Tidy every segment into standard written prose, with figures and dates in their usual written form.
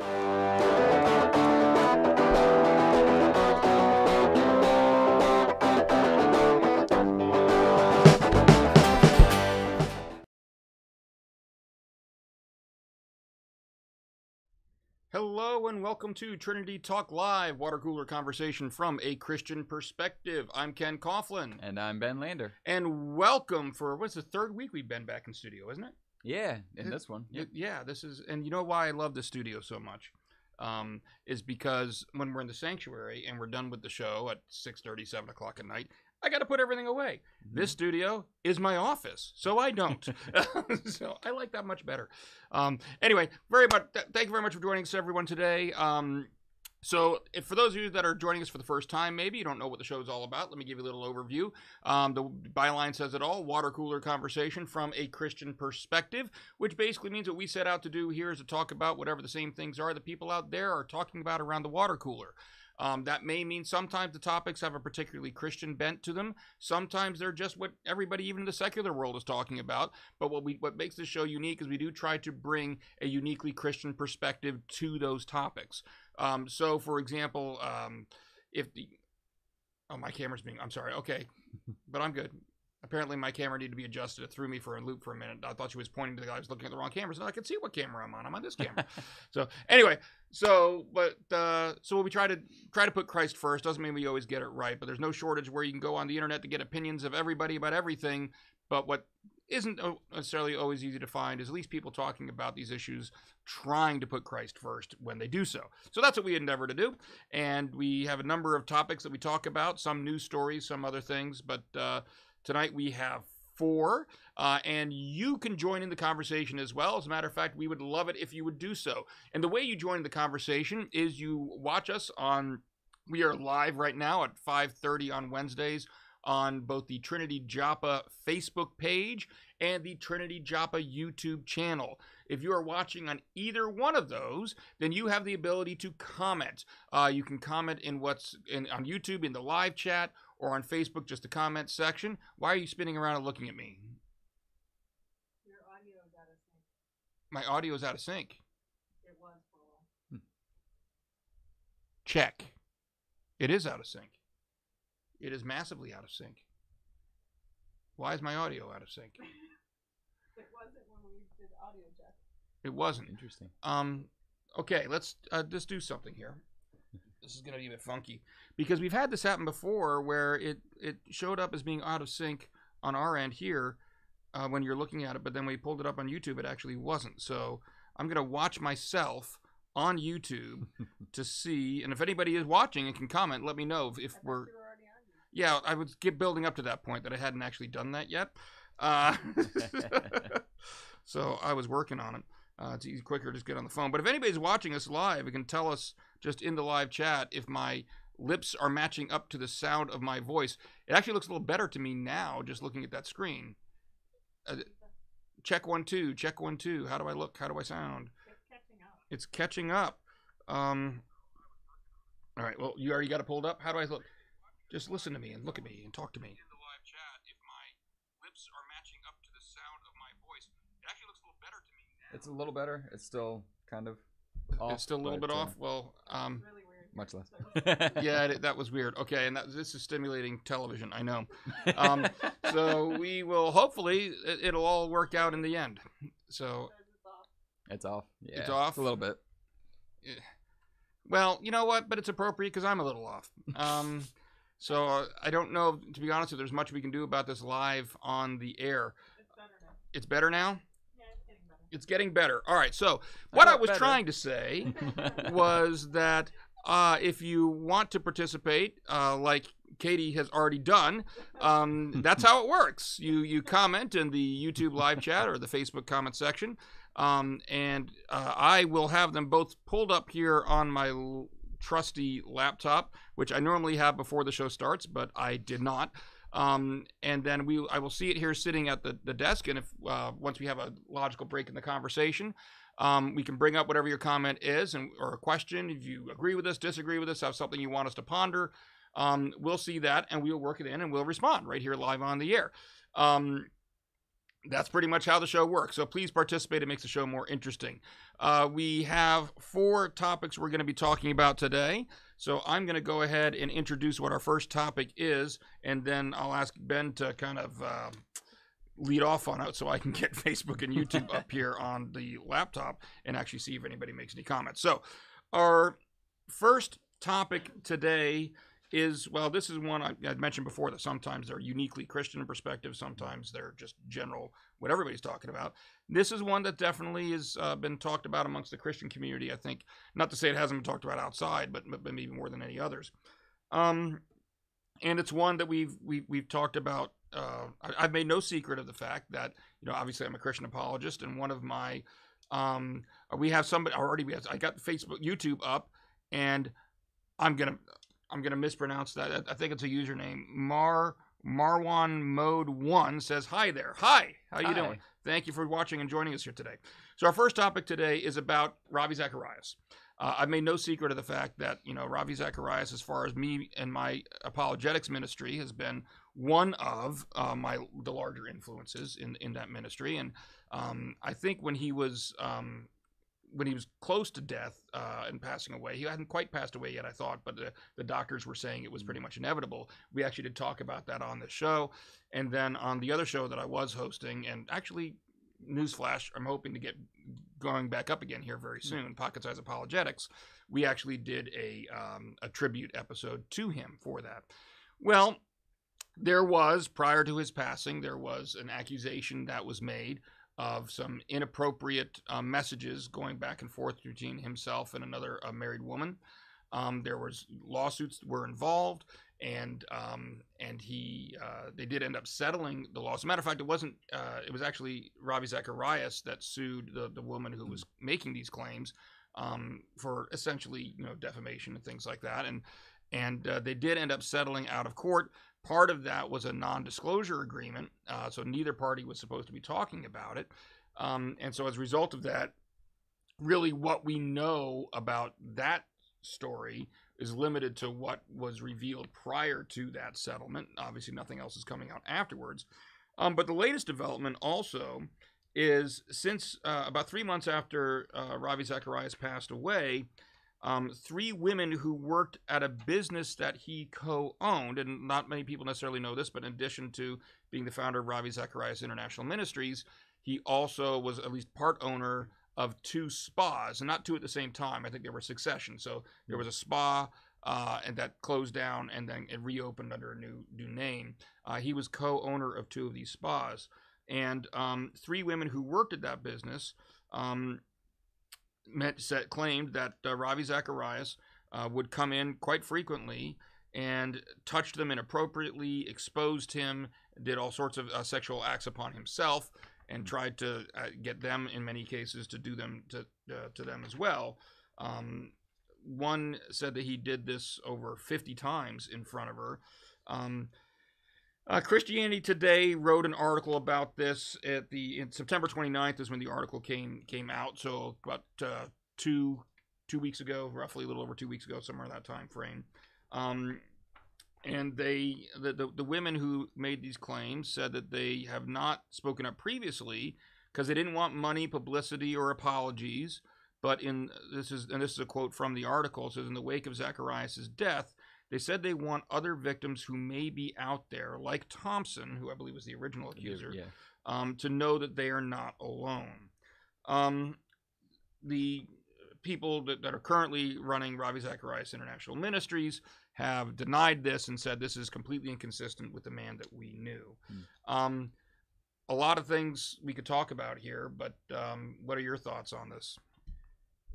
Hello and welcome to Trinity Talk Live, water cooler conversation from a Christian perspective. I'm Ken Coughlin. And I'm Ben Lander. And welcome for, what's the third week we've been back in studio, isn't it? Yeah, in this one. Yep. Yeah, this is, and you know why I love the studio so much? Is because when we're in the sanctuary and we're done with the show at 6:30, 7 o'clock at night, I got to put everything away. Mm-hmm. This studio is my office, so I don't. So I like that much better. Anyway, thank you very much for joining us, everyone, today. So for those of you that are joining us for the first time, maybe you don't know what the show is all about, let me give you a little overview. The byline says it all, water cooler conversation from a Christian perspective, which basically means what we set out to do here is to talk about whatever the same things are that people out there are talking about around the water cooler. That may mean sometimes the topics have a particularly Christian bent to them. Sometimes they're just what everybody, even in the secular world, is talking about. But what makes this show unique is we do try to bring a uniquely Christian perspective to those topics. So, for example, my camera's I'm sorry, okay, but I'm good. Apparently my camera needed to be adjusted. It threw me for a loop for a minute. I thought she was pointing to the guy who was looking at the wrong camera, so I could see what camera I'm on. I'm on this camera. So anyway, so we try to put Christ first. Doesn't mean we always get it right, but there's no shortage where you can go on the internet to get opinions of everybody about everything. But what isn't necessarily always easy to find is at least people talking about these issues, trying to put Christ first when they do so. So that's what we endeavor to do. And we have a number of topics that we talk about, some news stories, some other things, but tonight we have 4, and you can join in the conversation as well. As a matter of fact, we would love it if you would do so. And the way you join the conversation is you watch us we are live right now at 5:30 on Wednesdays on both the Trinity Joppa Facebook page and the Trinity Joppa YouTube channel. If you are watching on either one of those, then you have the ability to comment. You can comment in on YouTube in the live chat, or on Facebook, just the comment section. Why are you spinning around and looking at me? Your audio is out of sync. My audio is out of sync. It was for a while. Check. It is out of sync. It is massively out of sync. Why is my audio out of sync? It wasn't when we did audio check. It wasn't. Interesting. Okay, let's just do something here. This is going to be a bit funky because we've had this happen before where it showed up as being out of sync on our end here when you're looking at it, but then we pulled it up on YouTube, it actually wasn't. So I'm going to watch myself on YouTube to see, and if anybody is watching and can comment, let me know if we're... Yeah, I was building up to that point that I hadn't actually done that yet. So I was working on it. It's easy, quicker, just get on the phone. But if anybody's watching us live, you can tell us just in the live chat if my lips are matching up to the sound of my voice. It actually looks a little better to me now, just looking at that screen. Check 1 2, check 1 2. How do I look? How do I sound? It's catching up. All right. Well, you already got it pulled up. How do I look? Just listen to me and look at me and talk to me. In the live chat, if my lips are matching up to the sound of my voice, it actually looks a little better to me now. It's a little better. It's still kind of off. It's still a little bit off. Well, really weird. Much less. Yeah, that was weird. Okay, and this is stimulating television. I know. So we will hopefully it'll all work out in the end. So it's off. Yeah, it's off a little bit. Yeah. Well, you know what? But it's appropriate because I'm a little off. So I don't know, to be honest, if there's much we can do about this live on the air. It's better now. It's better now? Yeah, it's getting better. It's getting better. All right, so what I was trying to say was that if you want to participate, like Katie has already done, that's how it works. You comment in the YouTube live chat or the Facebook comment section, and I will have them both pulled up here on my trusty laptop, which I normally have before the show starts, but I did not. And then I will see it here sitting at the desk, and if once we have a logical break in the conversation, we can bring up whatever your comment is or a question. If you agree with us, disagree with us, have something you want us to ponder, we'll see that, and we'll work it in, and we'll respond right here live on the air. that's pretty much how the show works. So please participate. It makes the show more interesting. We have 4 topics we're going to be talking about today. So I'm going to go ahead and introduce what our first topic is, and then I'll ask Ben to kind of lead off on it so I can get Facebook and YouTube up here on the laptop and actually see if anybody makes any comments. So our first topic today is, well, this is one I'd mentioned before, that sometimes they're uniquely Christian in perspective, sometimes they're just general, what everybody's talking about. This is one that definitely has been talked about amongst the Christian community, I think. Not to say it hasn't been talked about outside, but maybe more than any others. And it's one that we've talked about. I've made no secret of the fact that, obviously I'm a Christian apologist, and one of my, we have somebody already, I got Facebook, YouTube up, and I'm gonna mispronounce that. I think it's a username. Marwan Mode 1 says, "Hi there. Hi. How you doing? Thank you for watching and joining us here today." So our first topic today is about Ravi Zacharias. I've made no secret of the fact that, Ravi Zacharias, as far as me and my apologetics ministry, has been one of the larger influences in that ministry. And I think when he was close to death and passing away, he hadn't quite passed away yet, I thought, but the doctors were saying it was pretty much inevitable. We actually did talk about that on the show. And then on the other show that I was hosting, and actually, newsflash, I'm hoping to get going back up again here very soon, Pocket Size Apologetics, we actually did a tribute episode to him for that. Well, there was, prior to his passing, there was an accusation that was made of some inappropriate messages going back and forth between himself and another married woman. There was lawsuits that were involved, and they did end up settling the law. As a matter of fact, it was actually Ravi Zacharias that sued the woman who was making these claims for essentially defamation and things like that, and they did end up settling out of court. Part of that was a non-disclosure agreement, so neither party was supposed to be talking about it. And so as a result of that, really what we know about that story is limited to what was revealed prior to that settlement. Obviously, nothing else is coming out afterwards. But the latest development also is, since about 3 months after Ravi Zacharias passed away, 3 women who worked at a business that he co-owned, and not many people necessarily know this, but in addition to being the founder of Ravi Zacharias International Ministries, he also was at least part owner of 2 spas, and not 2 at the same time. I think they were succession. So there was a spa, and that closed down, and then it reopened under a new name. He was co-owner of 2 of these spas, and 3 women who worked at that business claimed that Ravi Zacharias would come in quite frequently and touched them inappropriately, exposed him, did all sorts of sexual acts upon himself, and tried to get them, in many cases, to do them to them as well. One said that he did this over 50 times in front of her. Christianity Today wrote an article about this in September 29th is when the article came out. So about 2 weeks ago, roughly a little over 2 weeks ago, somewhere in that time frame. And the women who made these claims said that they have not spoken up previously because they didn't want money, publicity, or apologies. But this is a quote from the article. It says, in the wake of Zacharias' death, they said they want other victims who may be out there, like Thompson, who I believe was the original accuser, to know that they are not alone. The people that are currently running Ravi Zacharias International Ministries have denied this and said this is completely inconsistent with the man that we knew. A lot of things we could talk about here, but what are your thoughts on this?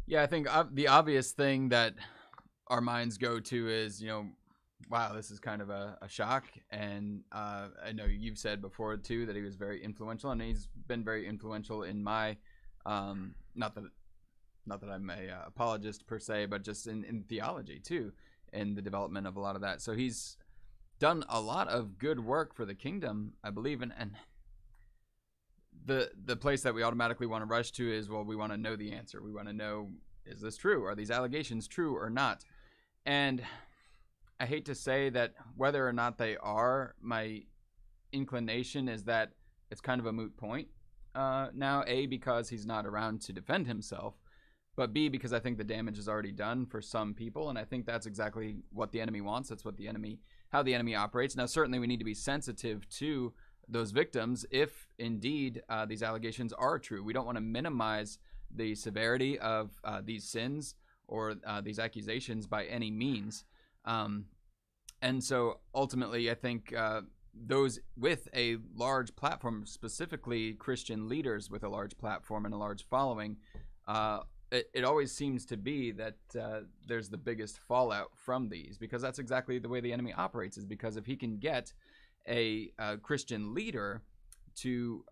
Yeah, I think the obvious thing that our minds go to is, wow, this is kind of a shock. And I know you've said before, too, that he was very influential, and he's been very influential in my, not that I'm a apologist per se, but just in theology, too, and the development of a lot of that. So he's done a lot of good work for the kingdom, I believe, and the place that we automatically want to rush to is, well, we want to know the answer. We want to know, is this true? Are these allegations true or not? And I hate to say that whether or not they are, my inclination is that it's kind of a moot point now. A, because he's not around to defend himself, but B, because I think the damage is already done for some people, and I think that's exactly what the enemy wants. That's what how the enemy operates. Now, certainly we need to be sensitive to those victims if indeed these allegations are true. We don't want to minimize the severity of these sins or these accusations by any means. And so ultimately, I think those with a large platform, specifically Christian leaders with a large platform and a large following, it always seems to be that there's the biggest fallout from these, because that's exactly the way the enemy operates, is because if he can get a Christian leader to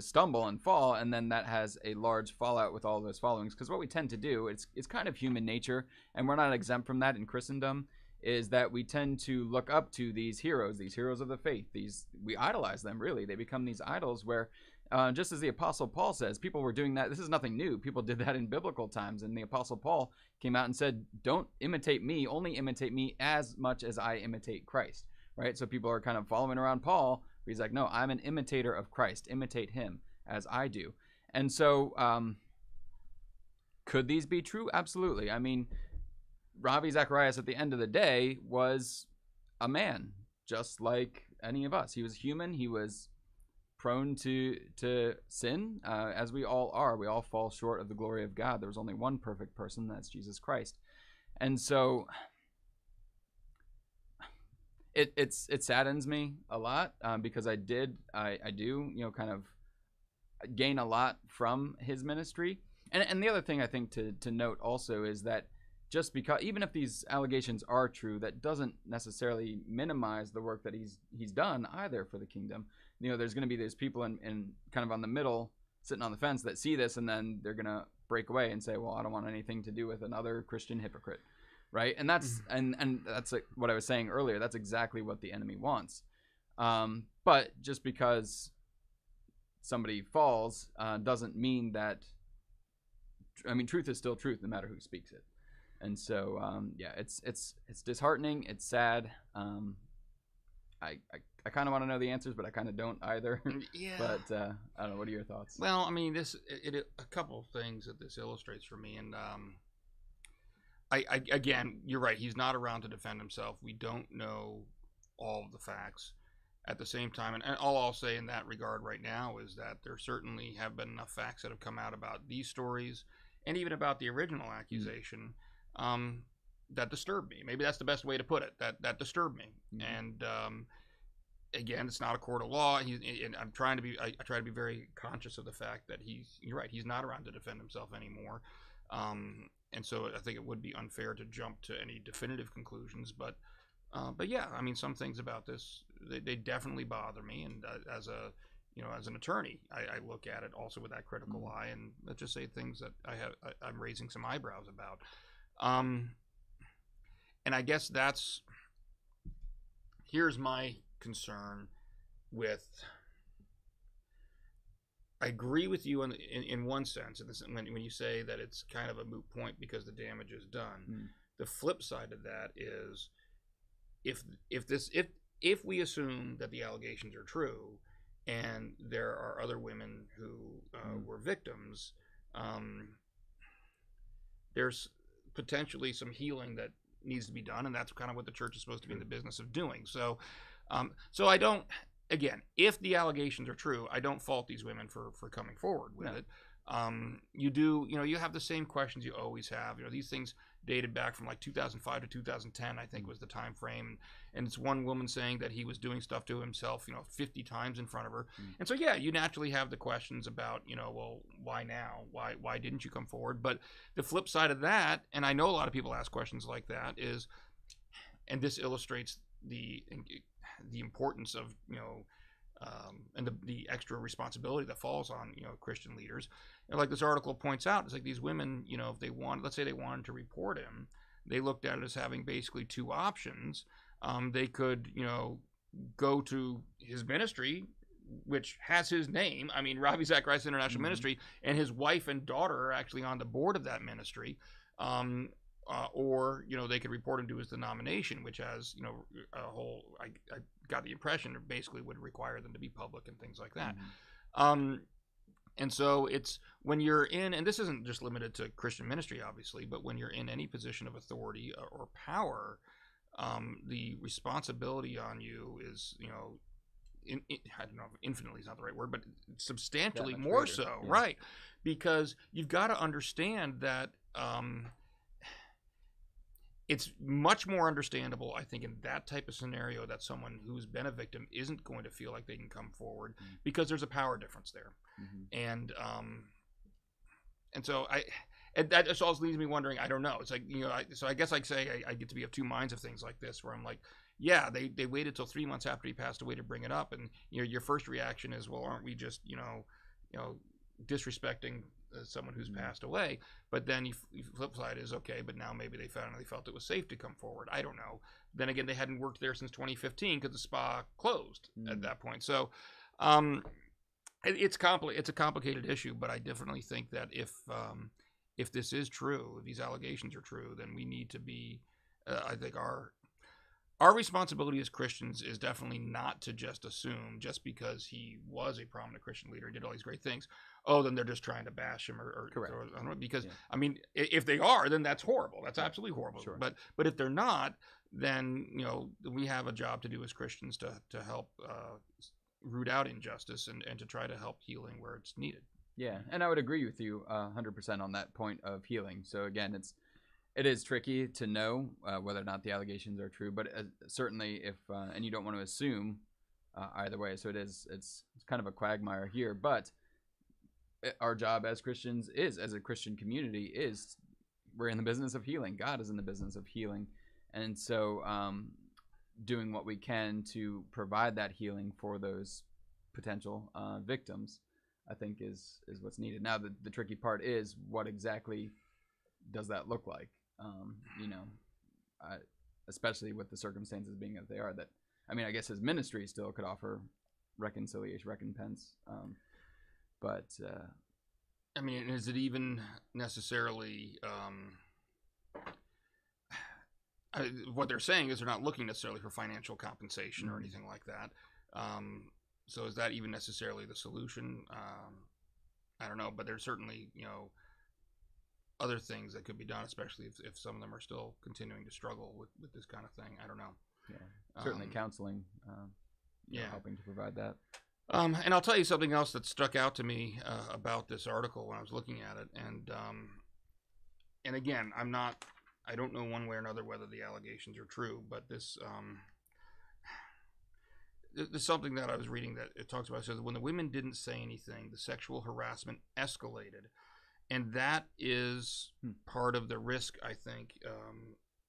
stumble and fall, and then that has a large fallout with all those followings. Because what we tend to do, it's kind of human nature, and we're not exempt from that in Christendom, is that we tend to look up to these heroes of the faith. We idolize them, really. They become these idols where, just as the Apostle Paul says, people were doing that. This is nothing new. People did that in biblical times, and the Apostle Paul came out and said, don't imitate me, only imitate me as much as I imitate Christ, right? So people are kind of following around Paul. He's like, no, I'm an imitator of Christ. Imitate him as I do. And so could these be true? Absolutely. I mean, Ravi Zacharias at the end of the day was a man, just like any of us. He was human. He was prone to sin, as we all are. We all fall short of the glory of God. There was only one perfect person, that's Jesus Christ. And so it saddens me a lot, because I do, kind of gain a lot from his ministry. And the other thing I think to note also is that just because, even if these allegations are true, that doesn't necessarily minimize the work that he's done either for the kingdom. There's going to be these people in kind of on the middle, sitting on the fence, that see this, and then they're going to break away and say, well, I don't want anything to do with another Christian hypocrite, right? And that's and that's like what I was saying earlier. That's exactly what the enemy wants. But just because somebody falls doesn't mean that, truth is still truth no matter who speaks it. And so, it's disheartening. It's sad. I kind of want to know the answers, but I kind of don't either. Yeah. But I don't know. What are your thoughts? Well, I mean, a couple of things that this illustrates for me, and again, you're right. He's not around to defend himself. We don't know all of the facts. At the same time, and all I'll say in that regard right now is that there certainly have been enough facts that have come out about these stories, and even about the original accusation, that disturbed me. Maybe that's the best way to put it. That disturbed me. And again, it's not a court of law. And I try to be very conscious of the fact that you're right. He's not around to defend himself anymore. And so I think it would be unfair to jump to any definitive conclusions. But yeah, I mean, some things about this, they definitely bother me. And as an attorney, I look at it also with that critical eye, and let's just say things that I'm raising some eyebrows about. And I guess here's my concern with. I agree with you in one sense, when you say that it's kind of a moot point because the damage is done. The flip side of that is, if we assume that the allegations are true, and there are other women who were victims, there's potentially some healing that needs to be done, and that's kind of what the church is supposed to be in the business of doing. So I don't. Again, if the allegations are true, I don't fault these women for coming forward with it. You have the same questions you always have. These things dated back from like 2005 to 2010, I think was the time frame. And it's one woman saying that he was doing stuff to himself, 50 times in front of her. And so, yeah, you naturally have the questions about, well, why now? Why didn't you come forward? But the flip side of that, and I know a lot of people ask questions like that, is, and this illustrates the importance of, and the extra responsibility that falls on, Christian leaders. Like this article points out, it's like these women, if they let's say they wanted to report him, they looked at it as having basically two options. They could, go to his ministry, which has his name. I mean, Robbie Zacharias International Ministry, and his wife and daughter are actually on the board of that ministry. or they could report him to his denomination, which has a whole. I got the impression it basically would require them to be public and things like that. And so it's when you're in, and this isn't just limited to Christian ministry, obviously, but when you're in any position of authority or power, the responsibility on you is, I don't know if infinitely is not the right word, but substantially more greater. so, Yeah. right? Because you've got to understand that it's much more understandable, I think, in that type of scenario that someone who's been a victim isn't going to feel like they can come forward because there's a power difference there. And so that just also leaves me wondering, I don't know. It's like, so I guess I get to be of two minds of things like this, where I'm like, yeah, they waited till 3 months after he passed away to bring it up. And, your first reaction is, well, aren't we just, disrespecting someone who's passed away? But then you flip side is, okay, but now maybe they finally felt it was safe to come forward. I don't know. Then again, they hadn't worked there since 2015 because the spa closed at that point. So it's a complicated issue, but I definitely think that if this is true, if these allegations are true, then we need to be, I think our responsibility as Christians is definitely not to just assume, just because he was a prominent Christian leader, did all these great things, then they're just trying to bash him or Correct. Because, I mean, if they are, then that's horrible. That's absolutely horrible. Sure. But if they're not, then, we have a job to do as Christians to help root out injustice and to try to help healing where it's needed. Yeah, and I would agree with you 100% on that point of healing. So again, it is tricky to know whether or not the allegations are true, but certainly if and you don't want to assume either way. So it's kind of a quagmire here, but our job as Christians as a Christian community we're in the business of healing. God is in the business of healing, and so doing what we can to provide that healing for those potential victims, I think is what's needed. Now the tricky part is, what exactly does that look like? Especially with the circumstances being as they are, that, I mean, I guess his ministry still could offer reconciliation, recompense. But I mean, is it even necessarily, what they're saying is they're not looking necessarily for financial compensation or anything like that. So is that even necessarily the solution? I don't know, but there's certainly, other things that could be done, especially if some of them are still continuing to struggle with this kind of thing. I don't know. Yeah, certainly counseling, helping to provide that. And I'll tell you something else that stuck out to me about this article when I was looking at it. And again, I don't know one way or another whether the allegations are true, but this there's something that I was reading that it talks about. It says, when the women didn't say anything, the sexual harassment escalated. And that is part of the risk, I think,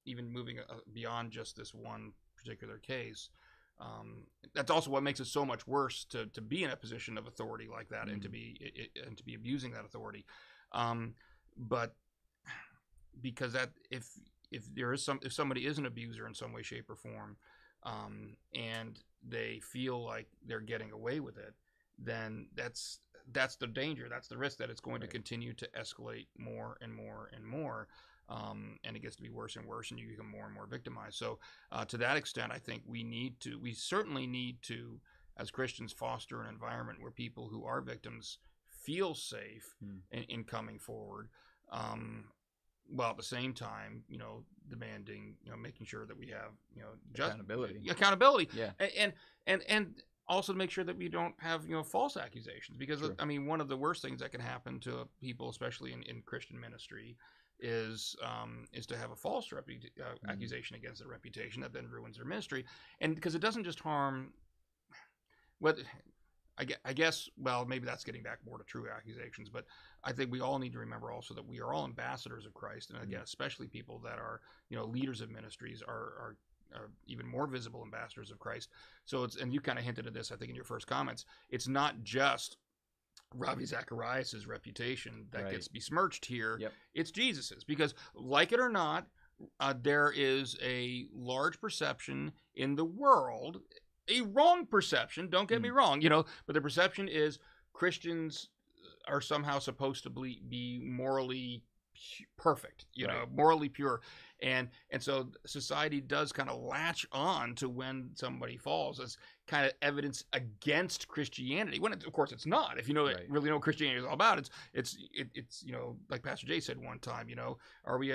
even moving beyond just this one particular case. That's also what makes it so much worse to be in a position of authority like that and to be abusing that authority. But because that if somebody is an abuser in some way, shape, or form, and they feel like they're getting away with it, then that's the danger. That's the risk, that it's going to continue to escalate more and more and more. And it gets to be worse and worse, and you become more and more victimized. So to that extent, I think we certainly need to, as Christians, foster an environment where people who are victims feel safe in coming forward. While at the same time, demanding, making sure that we have, accountability. Yeah. And also to make sure that we don't have, false accusations, because Sure. I mean, one of the worst things that can happen to people, especially in Christian ministry, is to have a false accusation against their reputation that then ruins their ministry. And because it doesn't just harm what I guess, well, maybe that's getting back more to true accusations, but I think we all need to remember also that we are all ambassadors of Christ. And again, especially people that are, leaders of ministries are even more visible ambassadors of Christ. So and you kind of hinted at this, I think, in your first comments, it's not just Ravi Zacharias' reputation that gets besmirched here. Yep. It's Jesus's, because like it or not, there is a large perception in the world, a wrong perception, don't get me wrong, but the perception is Christians are somehow supposed to be morally perfect, you know, morally pure. And so society does kind of latch on to when somebody falls as kind of evidence against Christianity. When of course it's not. If you know really know what Christianity is all about, it's you know, like Pastor Jay said one time, you know, are we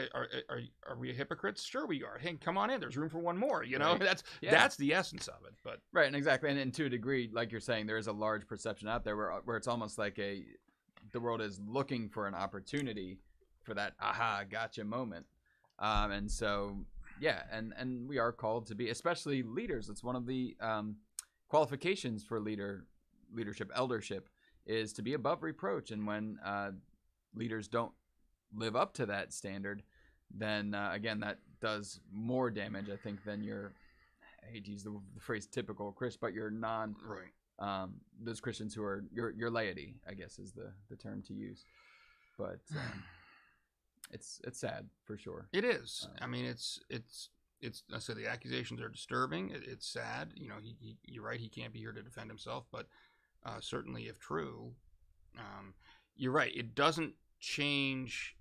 hypocrites? Sure we are. Hey, come on in. There's room for one more. You know, that's the essence of it. But and exactly, and to a degree, like you're saying, there is a large perception out there where it's almost like the world is looking for an opportunity for that aha gotcha moment. And so, and we are called to be, especially leaders. It's one of the qualifications for leadership, eldership, is to be above reproach. And when leaders don't live up to that standard, then again, that does more damage, I think, than your, I hate to use the phrase typical Christian, but your those Christians who are your laity, I guess is the term to use. But it's sad for sure. It is. I mean, it's. I said the accusations are disturbing. It's sad. You know, you're right. He can't be here to defend himself. But certainly, if true, you're right. It doesn't change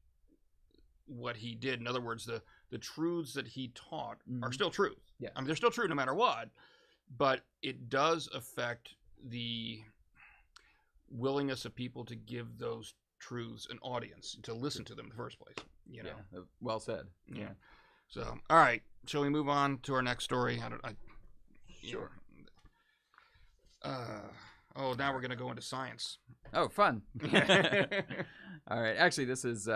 what he did. In other words, the truths that he taught are still truth. Yeah. I mean, they're still true no matter what. But it does affect the willingness of people to give those truths an audience, to listen to them in the first place, you know. Well said. Yeah. So, all right, shall we move on to our next story? Sure. Now we're going to go into science. Oh, fun. All right, actually this is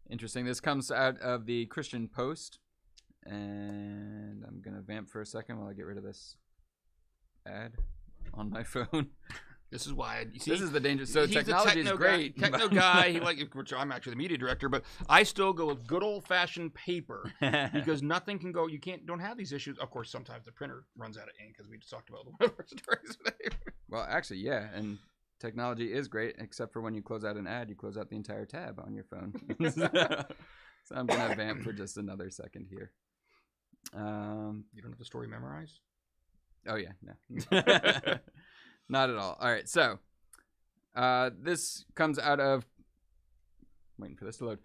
interesting. This comes out of the Christian Post, and I'm going to vamp for a second while I get rid of this ad on my phone. This is why. This is the danger. So technology is great. Techno guy. Which I'm actually the media director, but I still go with good old fashioned paper because nothing can go. You don't have these issues. Of course, sometimes the printer runs out of ink, as we just talked about the stories today. Well, actually, yeah, and technology is great, except for when you close out an ad, you close out the entire tab on your phone. So I'm gonna vamp for just another second here. You don't have the story memorized? Oh yeah, no. Not at all. All right, so this comes out of, waiting for this to load,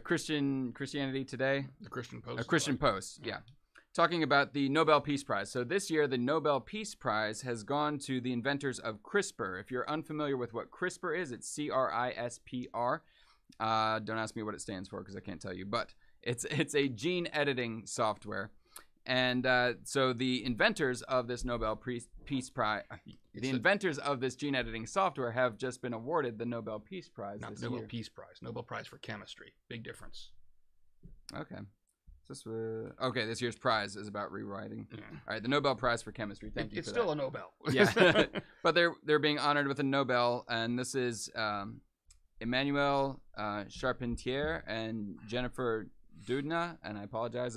Christianity Today. The Christian Post. Christian Post, yeah. Talking about the Nobel Peace Prize. So this year, the Nobel Peace Prize has gone to the inventors of CRISPR. If you're unfamiliar with what CRISPR is, it's CRISPR. Don't ask me what it stands for because I can't tell you, but it's a gene editing software. And so the inventors of this Nobel Peace Prize, the inventors of this gene editing software have just been awarded the Nobel Peace Prize this year. Nobel Peace Prize. Nobel Prize for Chemistry. Big difference. Okay. This year's prize is about rewriting. Yeah. All right, the Nobel Prize for Chemistry. Thank you for that. It's still a Nobel. Yeah. But they're being honored with a Nobel, and this is Emmanuel Charpentier and Jennifer Doudna, and I apologize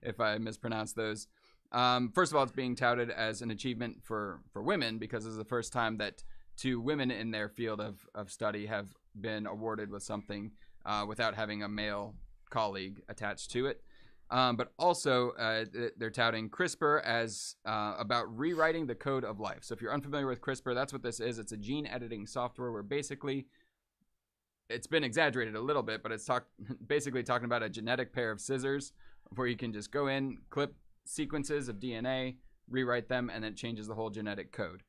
if I mispronounce those. First of all, it's being touted as an achievement for women because this is the first time that two women in their field of study have been awarded with something without having a male colleague attached to it. But also, they're touting CRISPR as about rewriting the code of life. So if you're unfamiliar with CRISPR, that's what this is. It's a gene editing software where basically, it's been exaggerated a little bit, but it's basically talking about a genetic pair of scissors where you can just go in, clip sequences of DNA, rewrite them, and then it changes the whole genetic code.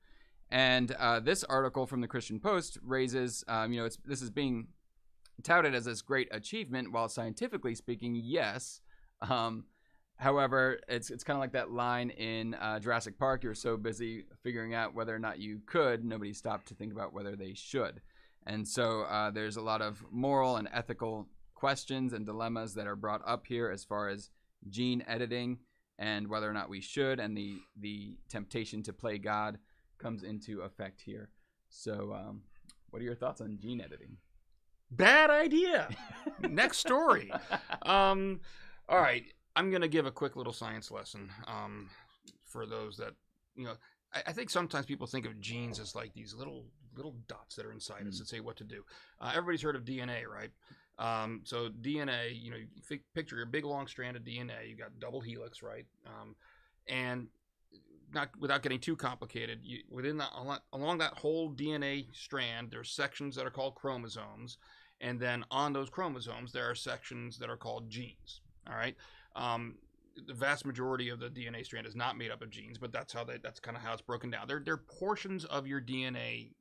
And this article from the Christian Post raises, this is being touted as this great achievement, while scientifically speaking, yes. However, it's kind of like that line in Jurassic Park. You're so busy figuring out whether or not you could, nobody stopped to think about whether they should. And so there's a lot of moral and ethical questions and dilemmas that are brought up here as far as gene editing and whether or not we should, and the temptation to play God comes into effect here. So what are your thoughts on gene editing? Bad idea. Next story. All right. I'm going to give a quick little science lesson for those that, I think sometimes people think of genes as like these little dots that are inside us that say what to do. Everybody's heard of DNA, right? So DNA, you picture a big long strand of DNA. You got double helix, right? And not without getting too complicated, along that whole DNA strand, there's sections that are called chromosomes, And then on those chromosomes, there are sections that are called genes. All right. The vast majority of the DNA strand is not made up of genes, but that's kind of how it's broken down. They're portions of your DNA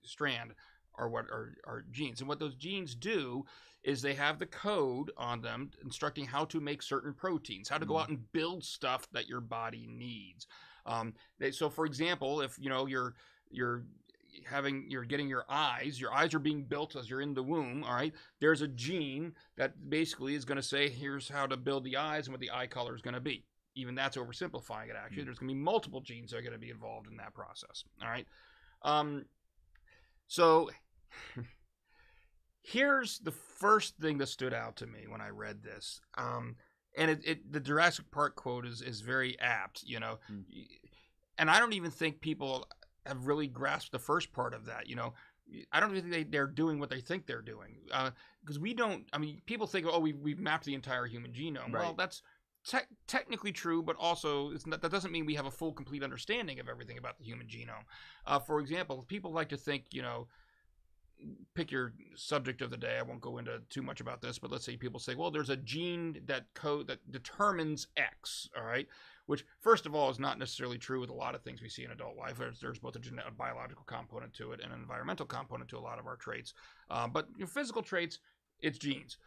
strand are what are genes. And what those genes do is they have the code on them instructing how to make certain proteins, how to go out and build stuff that your body needs. So for example, if you're getting your eyes are being built as you're in the womb, all right, there's a gene that basically is going to say here's how to build the eyes and what the eye color is going to be. Even that's oversimplifying it. Actually, there's going to be multiple genes that are going to be involved in that process. All right. So here's the first thing that stood out to me when I read this. And the Jurassic Park quote is very apt, and I don't even think people have really grasped the first part of that. I don't even think they're doing what they think they're doing, because we don't. I mean, people think, oh, we've mapped the entire human genome. Right. Well, that's technically true, but also that doesn't mean we have a full, complete understanding of everything about the human genome. For example, people like to think, pick your subject of the day. I won't go into too much about this, but let's say people say, well, there's a gene that determines X, all right? Which, first of all, is not necessarily true with a lot of things we see in adult life. There's both a biological component to it and an environmental component to a lot of our traits. But your physical traits, it's genes.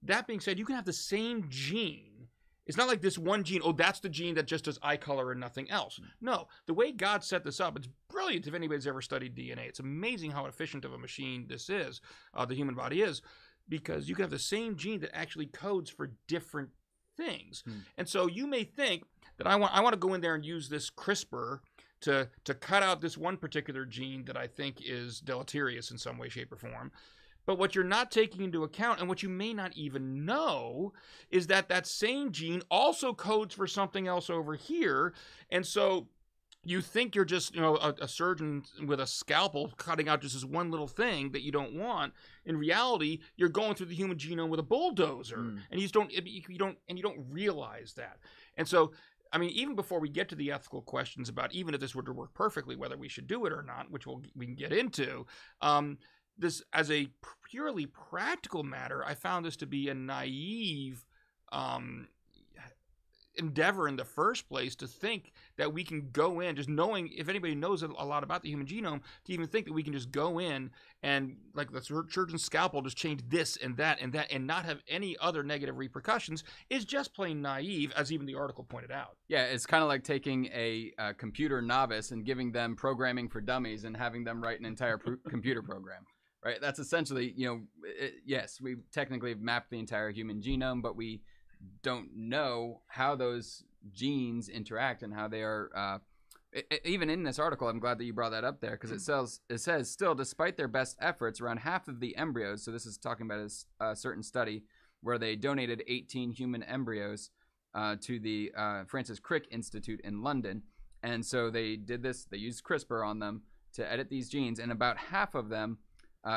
That being said, you can have the same gene. It's not like this one gene, oh, that's the gene that just does eye color and nothing else. No, the way God set this up, it's brilliant if anybody's ever studied DNA. It's amazing how efficient of a machine this is, the human body is, because you can have the same gene that actually codes for different things. And so you may think that I want to go in there and use this CRISPR to cut out this one particular gene that I think is deleterious in some way, shape, or form. But what you're not taking into account, and what you may not even know, is that same gene also codes for something else over here. And so you think you're just, a surgeon with a scalpel cutting out just this one little thing that you don't want. In reality, you're going through the human genome with a bulldozer, and you don't realize that. And so, I mean, even before we get to the ethical questions about even if this were to work perfectly, whether we should do it or not, which we can get into, this as a purely practical matter, I found this to be a naive endeavor in the first place, to think that we can go in, just knowing, if anybody knows a lot about the human genome, to even think that we can just go in and, like the surgeon's scalpel, just change this and that and that and not have any other negative repercussions, is just plain naive, as even the article pointed out. Yeah, it's kind of like taking a computer novice and giving them programming for dummies and having them write an entire computer program. Right? That's essentially, yes, we technically have mapped the entire human genome, but we don't know how those genes interact and how they are. Even in this article, I'm glad that you brought that up there, because it says still, despite their best efforts, around half of the embryos. So this is talking about a certain study where they donated 18 human embryos to the Francis Crick Institute in London, and so they did this. They used CRISPR on them to edit these genes, and about half of them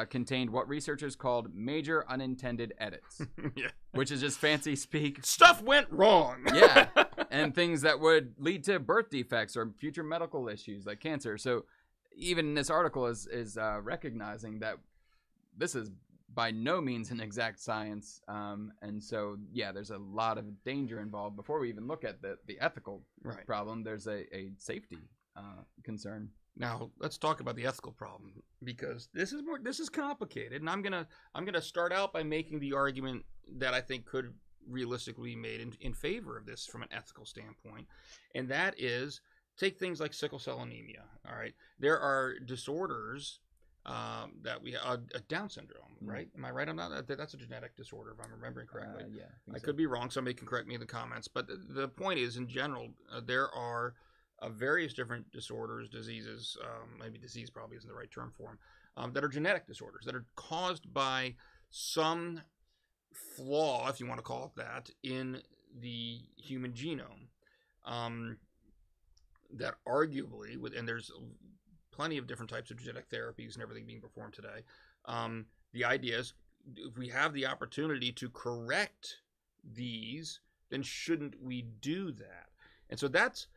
contained what researchers called major unintended edits, Yeah. which is just fancy speak. Stuff went wrong. Yeah, and things that would lead to birth defects or future medical issues like cancer. So even this article is recognizing that this is by no means an exact science, and so yeah, there's a lot of danger involved. Before we even look at the ethical problem, there's a safety concern. Now let's talk about the ethical problem, because this is complicated, and I'm gonna start out by making the argument that I think could realistically be made in favor of this from an ethical standpoint, and that is, take things like sickle cell anemia. All right, there are disorders that we Down syndrome, right? Am I right on that? That's a genetic disorder, if I'm remembering correctly. Yeah, I could be wrong. Somebody can correct me in the comments, but the point is, in general, there are various different disorders, diseases, maybe disease probably isn't the right term for them, that are genetic disorders that are caused by some flaw, if you want to call it that, in the human genome. That arguably, and there's plenty of different types of genetic therapies and everything being performed today. The idea is, if we have the opportunity to correct these, then shouldn't we do that? And so that's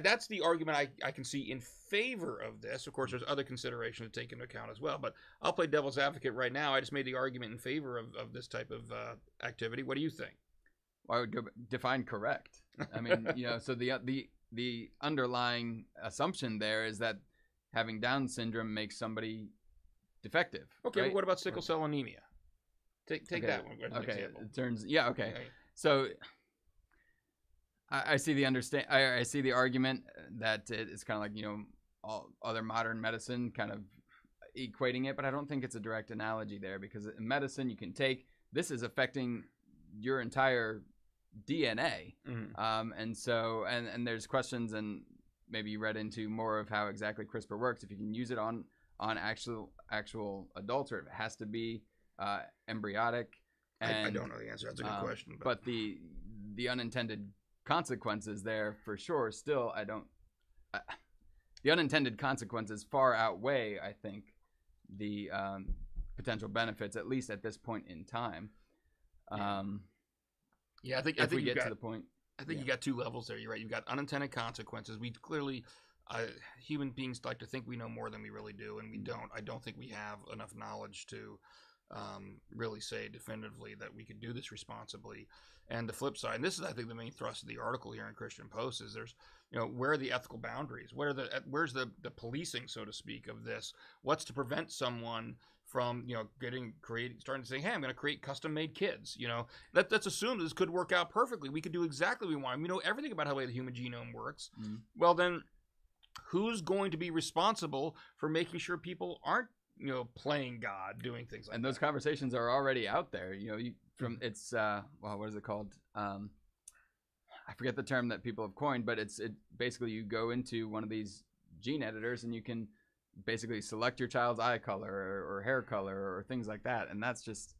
that's the argument I can see in favor of this. Of course, there's other considerations to take into account as well. But I'll play devil's advocate right now. I just made the argument in favor of this type of activity. What do you think? Well, I would define correct. I mean, so the underlying assumption there is that having Down syndrome makes somebody defective. Okay, right? but what about sickle cell anemia? Take that one as an example. It turns okay. So I see I see the argument that it's kind of like all other modern medicine kind of equating it, but I don't think it's a direct analogy there, because in medicine you can take this is affecting your entire DNA, and so and there's questions, and maybe you read into more of how exactly CRISPR works. If you can use it on actual adults, or if it has to be embryonic. And, I don't know the answer. That's a good question. But the unintended consequences there for sure. Still, the unintended consequences far outweigh, I think, the potential benefits, at least at this point in time. I think we get to the point. I think you got two levels there. You're right. You've got unintended consequences. We clearly, human beings like to think we know more than we really do, and we don't. I don't think we have enough knowledge to really say definitively that we could do this responsibly. And the flip side, and this is, I think, the main thrust of the article here in Christian Post, is there's, where are the ethical boundaries? Where's the policing, so to speak, of this? What's to prevent someone from, starting to say, hey, I'm going to create custom-made kids? Let's assume this could work out perfectly. We could do exactly what we want. We know everything about how the human genome works. Mm-hmm. Well, then, who's going to be responsible for making sure people aren't, playing God, doing things like that? And those conversations are already out there. It's what is it called? I forget the term that people have coined, but it basically, you go into one of these gene editors and you can basically select your child's eye color or hair color or things like that. And that's just,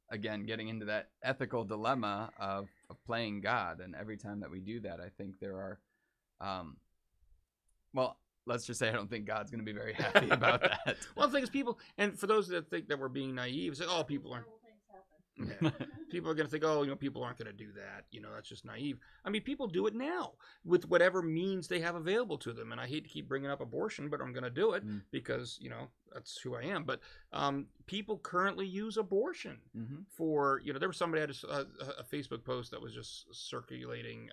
again, getting into that ethical dilemma of playing God. And every time that we do that, I think there are, let's just say I don't think God's going to be very happy about that. Well, the thing is, people, and for those that think that we're being naive, say, oh, people aren't. Yeah. People are going to think, oh, people aren't going to do that. That's just naive. I mean, people do it now with whatever means they have available to them. And I hate to keep bringing up abortion, but I'm going to do it because, that's who I am. But people currently use abortion for, there was somebody had a Facebook post that was just circulating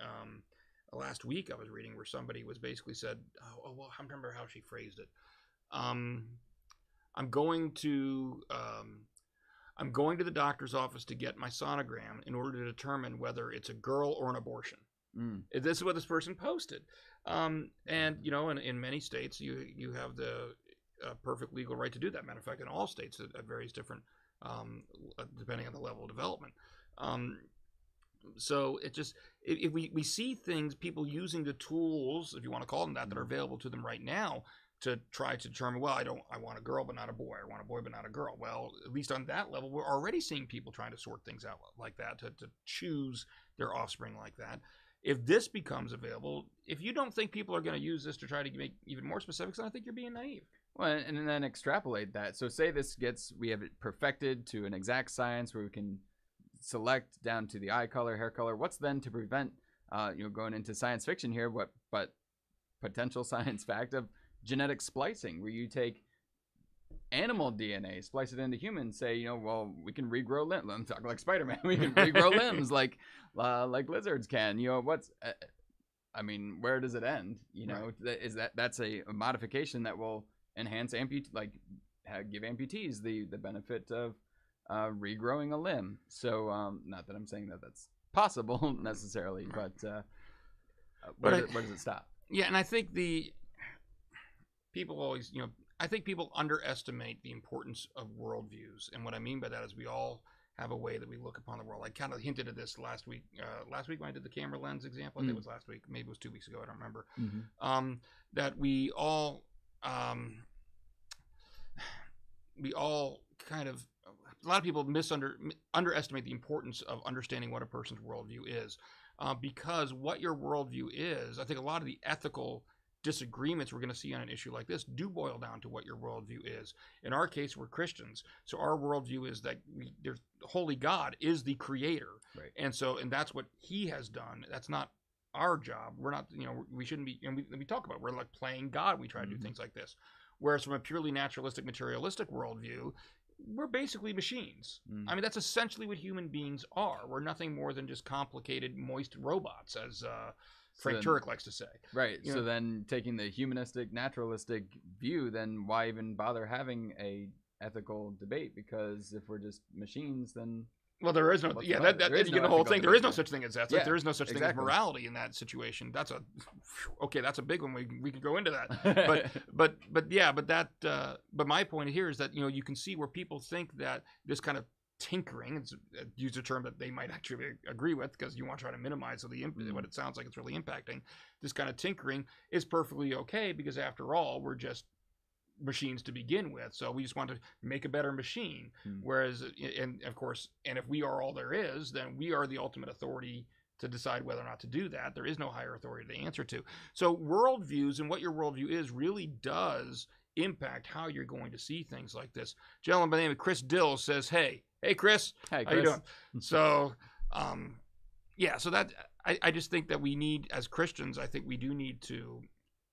last week. I was reading where somebody was basically said, well, I remember how she phrased it. I'm going to the doctor's office to get my sonogram in order to determine whether it's a girl or an abortion. This is what this person posted. And, in many states, you have the perfect legal right to do that. Matter of fact, in all states at various different, depending on the level of development. So it just, if we see things, people using the tools, if you want to call them that are available to them right now, to try to determine, well, I want a girl but not a boy. I want a boy but not a girl. Well, at least on that level, we're already seeing people trying to sort things out like that, to choose their offspring like that. If this becomes available, if you don't think people are going to use this to try to make even more specifics, then I think you're being naive. Well, and then extrapolate that. So say we have it perfected to an exact science where we can select down to the eye color, hair color. What's then to prevent, going into science fiction here, but potential science fact of genetic splicing, where you take animal DNA, splice it into humans, say, we can regrow limbs. I'm talking like Spider-Man. We can regrow limbs like lizards can. Where does it end? Right. Is that's a modification that will enhance give amputees the benefit of regrowing a limb. So not that I'm saying that that's possible necessarily, right. But where does it stop? Yeah, and I think people always, I think people underestimate the importance of worldviews. And what I mean by that is we all have a way that we look upon the world. I kind of hinted at this last week. Last week when I did the camera lens example, I think it was last week. Maybe it was 2 weeks ago. I don't remember. That we all kind of, a lot of people underestimate the importance of understanding what a person's worldview is. Because what your worldview is, I think a lot of the ethical disagreements we're going to see on an issue like this do boil down to what your worldview is. In our case, we're Christians, so our worldview is that there's holy God is the creator, right. And that's what He has done. That's not our job. We're not, we shouldn't be, and we talk about, we're like playing God. We try to do things like this. Whereas from a purely naturalistic, materialistic worldview, we're basically machines. I mean, that's essentially what human beings are. We're nothing more than just complicated, moist robots, as Frank Turek likes to say. Right. So then taking the humanistic, naturalistic view, then why even bother having a ethical debate? Because if we're just machines, then... Well, there is no, you get the whole thing. There is no such thing as ethics. Yeah, there is no such thing as morality in that situation. That's that's a big one. We can go into that. But my point here is that, you can see where people think that this kind of tinkering, use a term that they might actually agree with, because you want to try to minimize what it sounds like it's really impacting. This kind of tinkering is perfectly okay, because after all, we're just machines to begin with, so we just want to make a better machine. Whereas, and of course, and if we are all there is, then we are the ultimate authority to decide whether or not to do that. There is no higher authority to answer to. So worldviews and what your worldview is really does impact how you're going to see things like this. A gentleman by the name of Chris Dill says, hey Chris, how you doing? So so that I just think that we need, as Christians, I think we do need to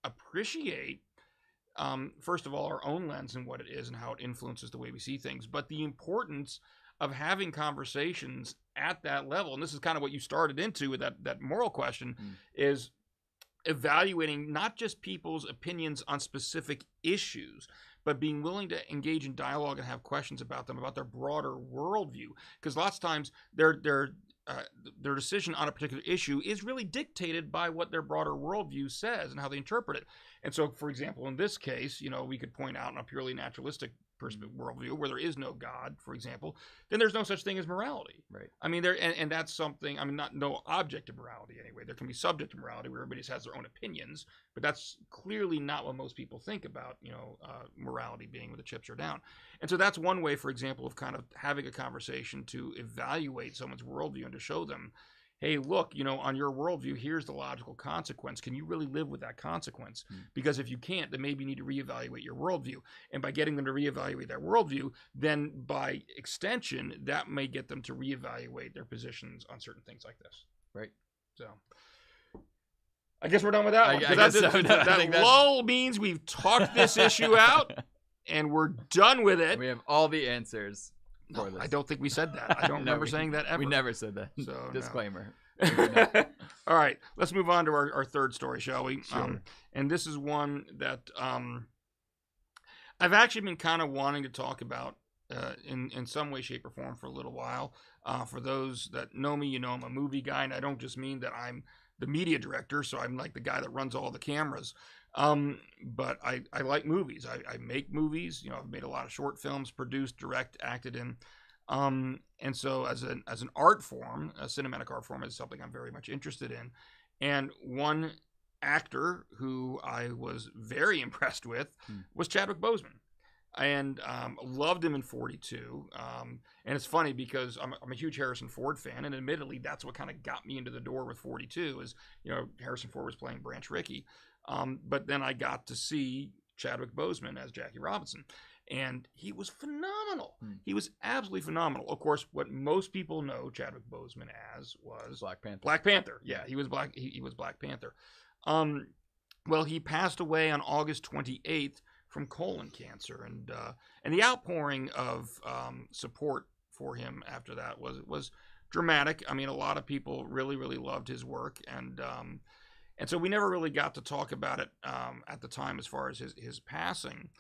appreciate, first of all, our own lens and what it is and how it influences the way we see things, but the importance of having conversations at that level. And this is kind of what you started into with that moral question, is evaluating not just people's opinions on specific issues, but being willing to engage in dialogue and have questions about them, about their broader worldview. Because lots of times their decision on a particular issue is really dictated by what their broader worldview says and how they interpret it. And so, for example, in this case, we could point out in a purely naturalistic worldview where there is no God, for example, then there's no such thing as morality. Right. I mean, and that's something, no object of morality anyway. There can be subjective morality where everybody has their own opinions, but that's clearly not what most people think about, morality being where the chips are down. And so that's one way, for example, of kind of having a conversation to evaluate someone's worldview and to show them, hey, look, on your worldview, here's the logical consequence. Can you really live with that consequence? Because if you can't, then maybe you need to reevaluate your worldview. And by getting them to reevaluate their worldview, then by extension, that may get them to reevaluate their positions on certain things like this. Right. So I guess we're done with that one. I guess so. That lull means we've talked this issue out and we're done with it. We have all the answers. No, I don't think we said that. I don't remember saying that ever. We never said that. So, disclaimer. All right, let's move on to our third story, shall we? Sure. And this is one that I've actually been kind of wanting to talk about in some way, shape, or form for a little while. For those that know me, I'm a movie guy, and I don't just mean that I'm the media director, so I'm like the guy that runs all the cameras. But I like movies. I make movies. I've made a lot of short films, produced, direct, acted in. And so as an art form, a cinematic art form is something I'm very much interested in. And one actor who I was very impressed with was Chadwick Boseman. And loved him in 42. And it's funny because I'm a huge Harrison Ford fan, and admittedly, that's what kind of got me into the door with 42. Is Harrison Ford was playing Branch Rickey, but then I got to see Chadwick Boseman as Jackie Robinson, and he was phenomenal. He was absolutely phenomenal. Of course, what most people know Chadwick Boseman as was Black Panther. Black Panther, yeah, he was Black. He was Black Panther. Well, he passed away on August 28th. From colon cancer, and the outpouring of support for him after that was dramatic. I mean, a lot of people really loved his work, and so we never really got to talk about it at the time as far as his passing.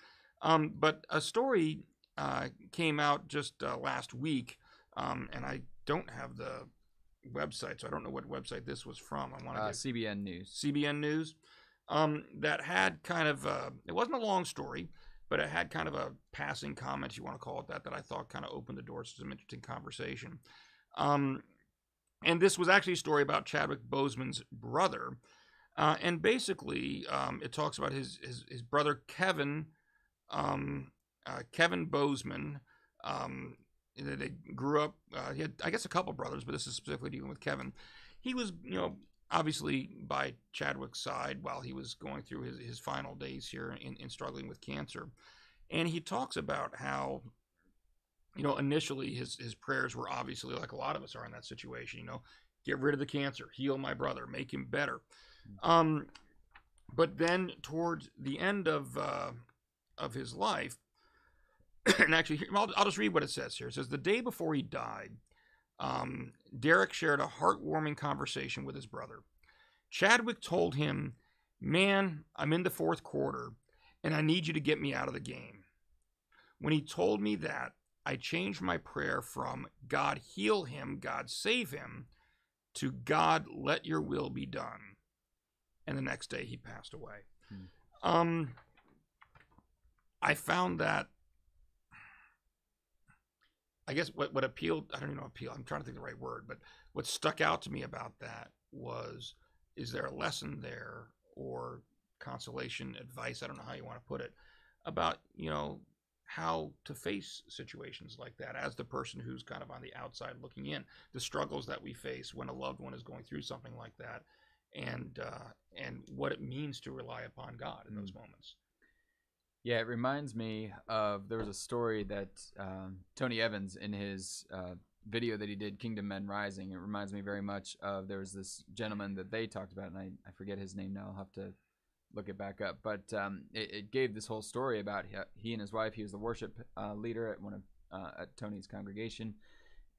But a story came out just last week, and I don't have the website, so I don't know what website this was from. I want to CBN News. CBN News. That had kind of it wasn't a long story, but it had kind of a passing comment, if you want to call it that I thought kind of opened the doors to some interesting conversation. And this was actually a story about Chadwick Boseman's brother, and basically it talks about his brother Kevin Boseman. They grew up. He had, I guess, a couple brothers, but this is specifically dealing with Kevin. He was, obviously by Chadwick's side while he was going through his final days here in struggling with cancer. And he talks about how, initially his prayers were obviously, like a lot of us are in that situation, get rid of the cancer, heal my brother, make him better. But then towards the end of his life, and actually, I'll just read what it says here. It says, the day before he died, Derek shared a heartwarming conversation with his brother. Chadwick told him, man, I'm in the fourth quarter, and I need you to get me out of the game. When he told me that, I changed my prayer from God heal him, God save him, to God let your will be done. And the next day he passed away. I found that, I guess what appealed, I don't even know appeal, I'm trying to think of the right word, but what stuck out to me about that was, is there a lesson there or consolation, advice, I don't know how you want to put it, about, how to face situations like that as the person who's kind of on the outside looking in, the struggles that we face when a loved one is going through something like that, and what it means to rely upon God in those moments. Yeah, it reminds me of, there was a story that Tony Evans in his video that he did, Kingdom Men Rising, it reminds me very much of, there was this gentleman that they talked about, and I forget his name now, I'll have to look it back up, but it gave this whole story about he and his wife. He was the worship leader at one of at Tony's congregation,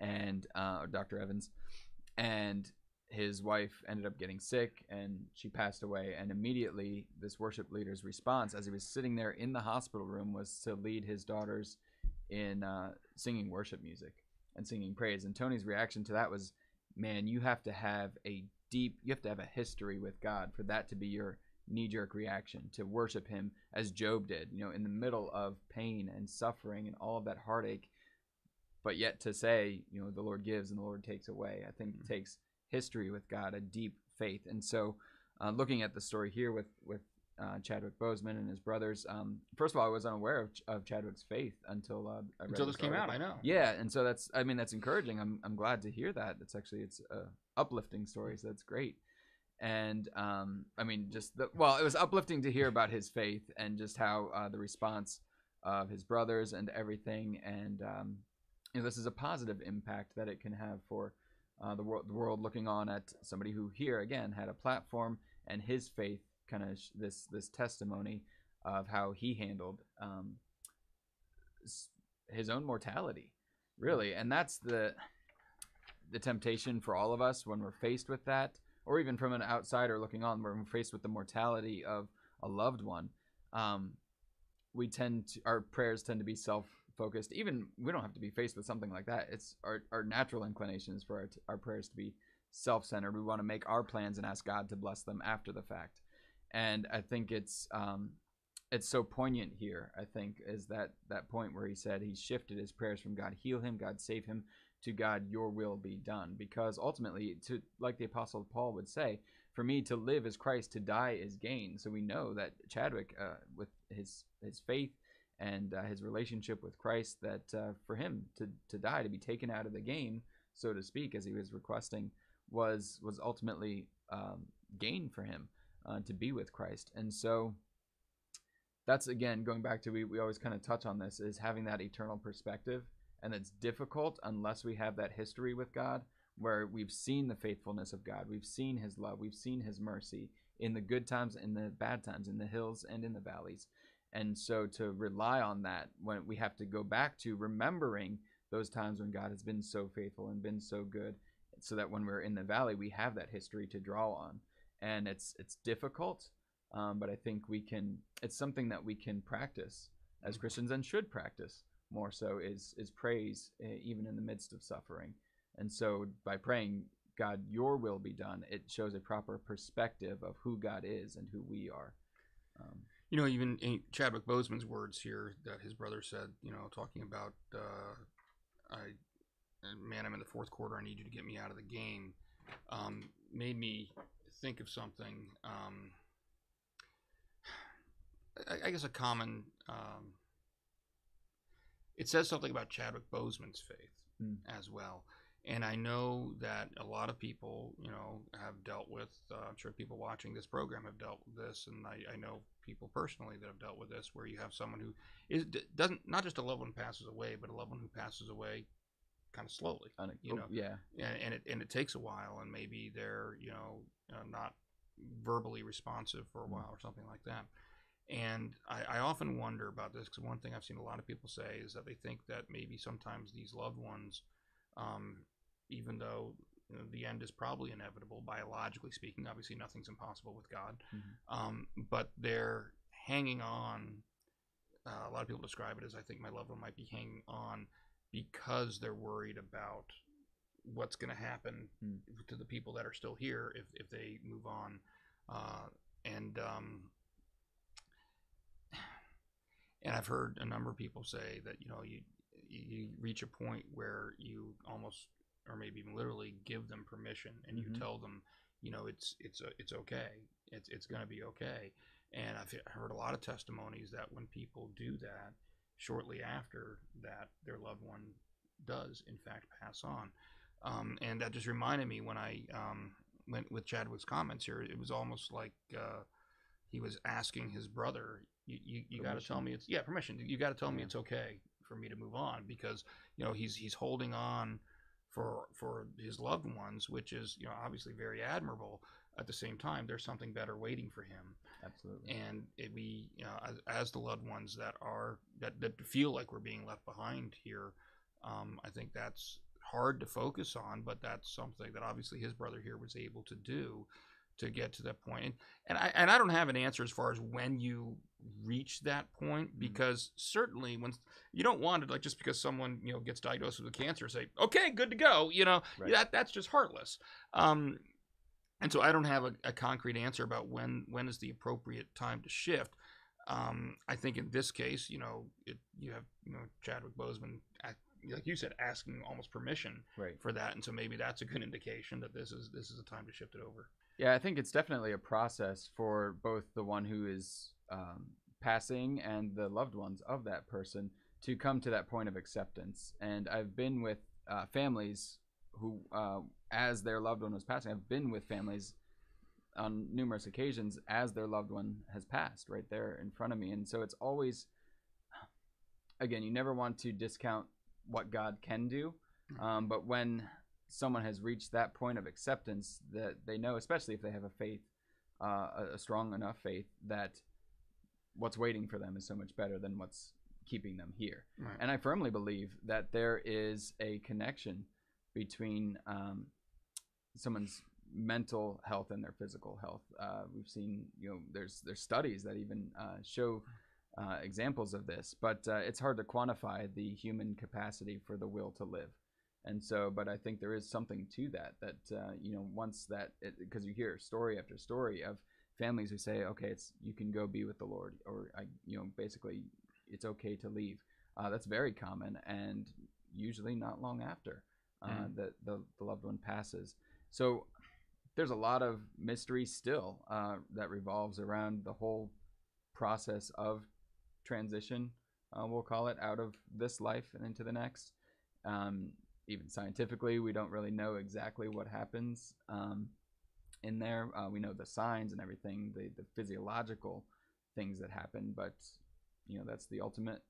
and Dr. Evans, and his wife ended up getting sick and she passed away, and immediately this worship leader's response as he was sitting there in the hospital room was to lead his daughters in singing worship music and singing praise. And Tony's reaction to that was, man, you have to have a history with God for that to be your knee-jerk reaction, to worship him as Job did, in the middle of pain and suffering and all of that heartache, but yet to say, the Lord gives and the Lord takes away. I think it takes history with God, a deep faith. And so looking at the story here with Chadwick Boseman and his brothers, first of all, I was unaware of Chadwick's faith until I read this came out. I know. Yeah, and so that's encouraging. I'm glad to hear that. It's a uplifting story, so that's great. And it was uplifting to hear about his faith and just how the response of his brothers and everything, and this is a positive impact that it can have for the world looking on at somebody who here again had a platform, and his faith kind of this testimony of how he handled his own mortality, really. And that's the temptation for all of us when we're faced with that, or even from an outsider looking on, when we're faced with the mortality of a loved one. Our prayers tend to be self-focused. Even we don't have to be faced with something like that. It's our natural inclination is for our prayers to be self-centered. We want to make our plans and ask God to bless them after the fact. And I think it's so poignant here, I think, is that point where he said he shifted his prayers from God heal him, God save him, to God your will be done. Because ultimately, like the Apostle Paul would say, for me to live is Christ, to die is gain. So we know that Chadwick, with his faith and his relationship with Christ, that for him to die, to be taken out of the game, so to speak, as he was requesting, was ultimately gain for him, to be with Christ. And so that's, again, going back to, we always kind of touch on this, is having that eternal perspective. And it's difficult unless we have that history with God, where we've seen the faithfulness of God, we've seen his love, we've seen his mercy in the good times, in the bad times, in the hills and in the valleys. And so to rely on that, when we have to go back to remembering those times when God has been so faithful and been so good, so that when we're in the valley, we have that history to draw on. And it's difficult, but I think it's something that we can practice as Christians, and should practice more so, is praise, even in the midst of suffering. And so by praying, God, your will be done, it shows a proper perspective of who God is and who we are. Even in Chadwick Boseman's words here that his brother said, talking about, man, I'm in the fourth quarter, I need you to get me out of the game, made me think of something. I guess a common, it says something about Chadwick Boseman's faith as well. And I know that a lot of people, have dealt with, I'm sure people watching this program have dealt with this, and I know people personally that have dealt with this, where you have someone who doesn't, not just a loved one passes away, but a loved one who passes away kind of slowly, Yeah. and it takes a while, and maybe they're not verbally responsive for a while or something like that. And I often wonder about this, because one thing I've seen a lot of people say is that they think that maybe sometimes these loved ones, even though the end is probably inevitable, biologically speaking, obviously nothing's impossible with God, but they're hanging on. A lot of people describe it as, I think my loved one might be hanging on because they're worried about what's going to happen to the people that are still here if they move on. And I've heard a number of people say that you reach a point where you almost, or maybe even literally, give them permission, and you tell them it's okay, it's going to be okay. And I've heard a lot of testimonies that when people do that, shortly after that, their loved one does in fact pass on. And that just reminded me, when I went with Chadwick's comments here, it was almost like he was asking his brother, you got to tell me permission. You got to tell me it's okay for me to move on, because he's holding on for his loved ones, which is obviously very admirable. At the same time, there's something better waiting for him. Absolutely. And we, as the loved ones that feel like we're being left behind here, I think that's hard to focus on, but that's something that obviously his brother here was able to do, to get to that point. And I don't have an answer as far as when you reach that point, because certainly when you don't want it, like, just because someone gets diagnosed with cancer, say, okay, good to go, right. That's just heartless. And so I don't have a concrete answer about when is the appropriate time to shift. I think in this case, you have Chadwick Boseman, like you said, asking almost permission for that, and so maybe that's a good indication that this is a time to shift it over. Yeah, I think it's definitely a process for both the one who is passing and the loved ones of that person to come to that point of acceptance. And I've been with families who, as their loved one was passing, I've been with families on numerous occasions as their loved one has passed right there in front of me. And so it's always, again, you never want to discount what God can do, but when someone has reached that point of acceptance, that they know, especially if they have a faith, a strong enough faith, that what's waiting for them is so much better than what's keeping them here. Right. And I firmly believe that there is a connection between someone's mental health and their physical health. We've seen, there's studies that even show examples of this, but it's hard to quantify the human capacity for the will to live. And so, but I think there is something to that, once that, because you hear story after story of families who say, okay, you can go be with the Lord, or basically it's okay to leave. That's very common, and usually not long after that the loved one passes. So there's a lot of mystery still that revolves around the whole process of transition, we'll call it, out of this life and into the next. Even scientifically, we don't really know exactly what happens in there. We know the signs and everything, the physiological things that happen, but that's the ultimate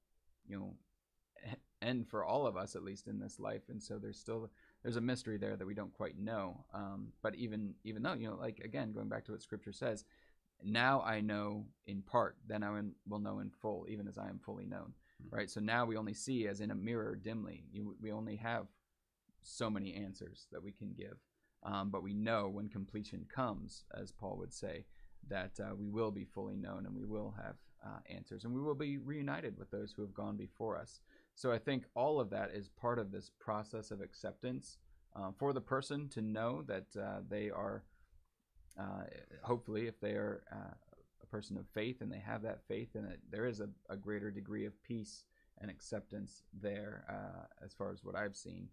end for all of us, at least in this life. And so there's a mystery there that we don't quite know. But even though, like, again, going back to what Scripture says, now I know in part, then I will know in full, even as I am fully known. Right? So now we only see as in a mirror dimly. We only have so many answers that we can give. But we know when completion comes, as Paul would say, that we will be fully known, and we will have answers, and we will be reunited with those who have gone before us. So I think all of that is part of this process of acceptance for the person to know that they are, hopefully, if they are a person of faith and they have that faith, and there is a greater degree of peace and acceptance there, as far as what I've seen.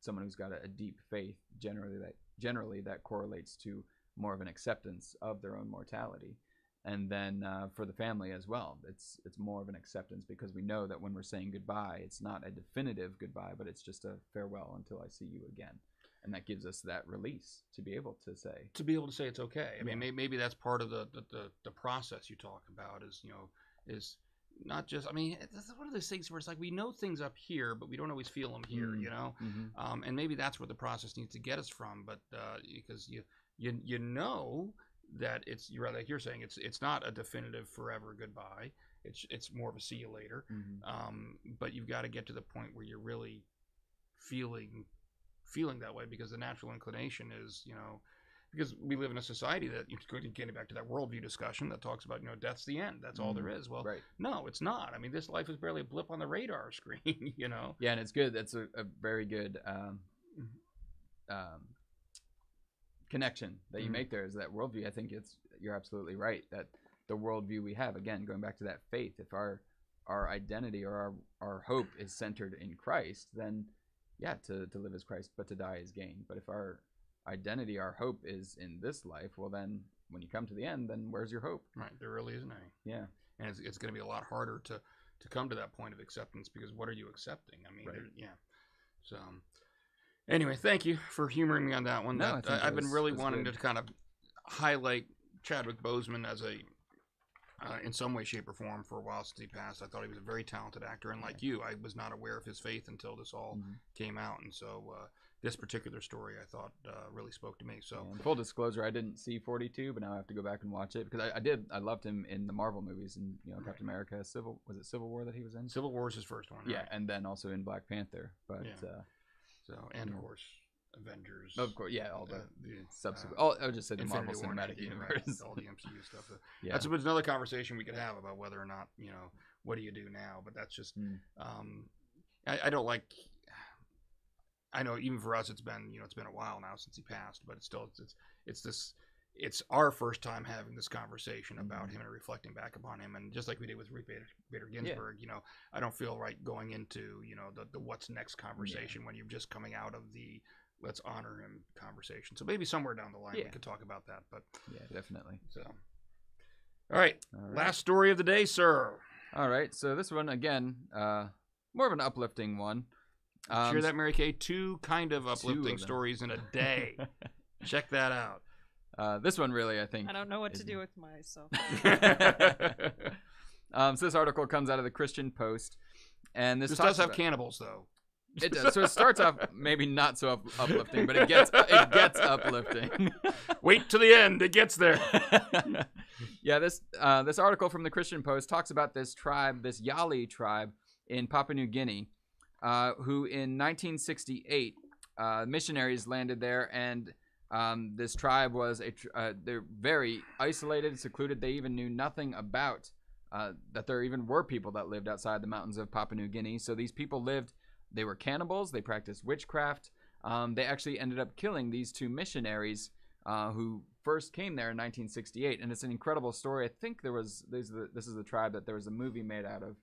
Someone who's got a deep faith, generally that correlates to more of an acceptance of their own mortality. And then for the family as well, it's more of an acceptance, because we know that when we're saying goodbye, it's not a definitive goodbye, but it's just a farewell until I see you again. And that gives us that release to be able to say it's okay. I mean, maybe that's part of the process you talk about is not just, I mean, it's one of those things where it's like we know things up here, but we don't always feel them here, you know? And maybe that's where the process needs to get us from, but because you know that it's, like you're saying, it's not a definitive forever goodbye. It's more of a see you later. But you've got to get to the point where you're really feeling that way, because the natural inclination is, you know, because we live in a society that, getting back to that worldview discussion that talks about, you know, death's the end. That's all there is. Well, no, it's not. I mean, this life is barely a blip on the radar screen, you know? Yeah, and it's good. That's a very good connection that you make there, is that worldview. I think you're absolutely right, that the worldview we have, again, going back to that faith, if our identity or our hope is centered in Christ, then yeah, to live as Christ, but to die is gain. But if our identity, our hope is in this life, well then when you come to the end, then where's your hope? Right, there really isn't any. Yeah. And it's going to be a lot harder to come to that point of acceptance, because what are you accepting? I mean, yeah. So anyway, thank you for humoring me on that one. No, I've been really wanting good to kind of highlight Chadwick Boseman as a in some way, shape, or form for a while since he passed. I thought he was a very talented actor, and like you, I was not aware of his faith until this all came out, and so this particular story I thought really spoke to me. So full disclosure, I didn't see 42, but now I have to go back and watch it, because I loved him in the Marvel movies, and you know, Captain America, Civil War that he was in? Civil War is his first one, right? Yeah, and then also in Black Panther, but and of course Avengers, of course, yeah, all the subsequent. I would just say the Infinity Marvel Cinematic Universe, right, all the MCU stuff. That's another conversation we could have about whether or not, you know, what do you do now? But that's just I don't like. I know even for us, it's been a while now since he passed, but it's our first time having this conversation about him and reflecting back upon him, and just like we did with Ruth Bader Ginsburg, you know, I don't feel right going into, you know, the what's next conversation when you're just coming out of the let's honor him conversation. So maybe somewhere down the line we could talk about that. But yeah, definitely. So, all right, last story of the day, sir. All right, so this one again, more of an uplifting one. Hear that, Mary Kay? 2 kind of uplifting stories in a day. Check that out. This one really, I think, I don't know what to do with myself. So this article comes out of the Christian Post, and this does have cannibals, though. It does. So it starts off maybe not so uplifting, but it gets uplifting. Wait till the end; it gets there. Yeah, this article from the Christian Post talks about this tribe, this Yali tribe in Papua New Guinea, who in 1968 missionaries landed there, and this tribe was they're very isolated, secluded. They even knew nothing about that there even were people that lived outside the mountains of Papua New Guinea. So these people lived. They were cannibals. They practiced witchcraft. They actually ended up killing these 2 missionaries who first came there in 1968, and it's an incredible story. I think this is the tribe that there was a movie made out of.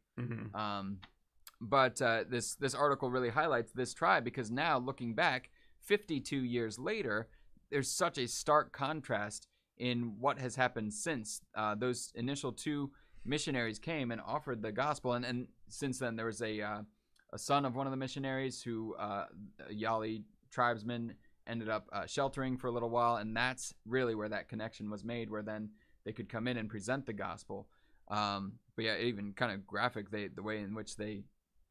But this article really highlights this tribe, because now, looking back 52 years later, there's such a stark contrast in what has happened since those initial 2 missionaries came and offered the gospel, and since then there was a son of one of the missionaries who a Yali tribesman ended up sheltering for a little while, and that's really where that connection was made, where then they could come in and present the gospel. But yeah, even kind of graphic, the way in which they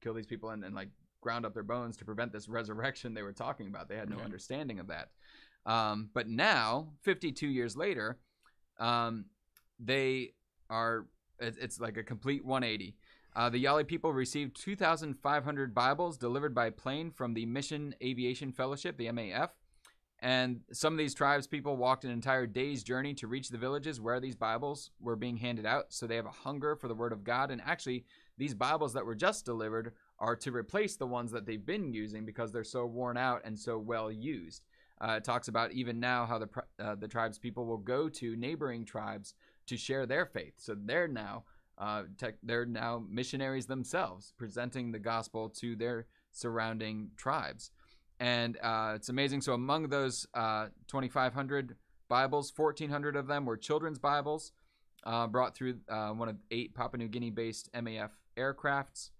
kill these people and like ground up their bones to prevent this resurrection they were talking about. They had no understanding of that. But now, 52 years later, they are, it's like a complete 180. The Yali people received 2,500 Bibles delivered by plane from the Mission Aviation Fellowship, the MAF. And some of these tribes people walked an entire day's journey to reach the villages where these Bibles were being handed out. So they have a hunger for the Word of God. And actually, these Bibles that were just delivered are to replace the ones that they've been using because they're so worn out and so well used. It talks about even now how the tribes people will go to neighboring tribes to share their faith. So they're now missionaries themselves, presenting the gospel to their surrounding tribes. And it's amazing. So among those 2,500 Bibles, 1,400 of them were children's Bibles brought through one of 8 Papua New Guinea-based MAF aircrafts.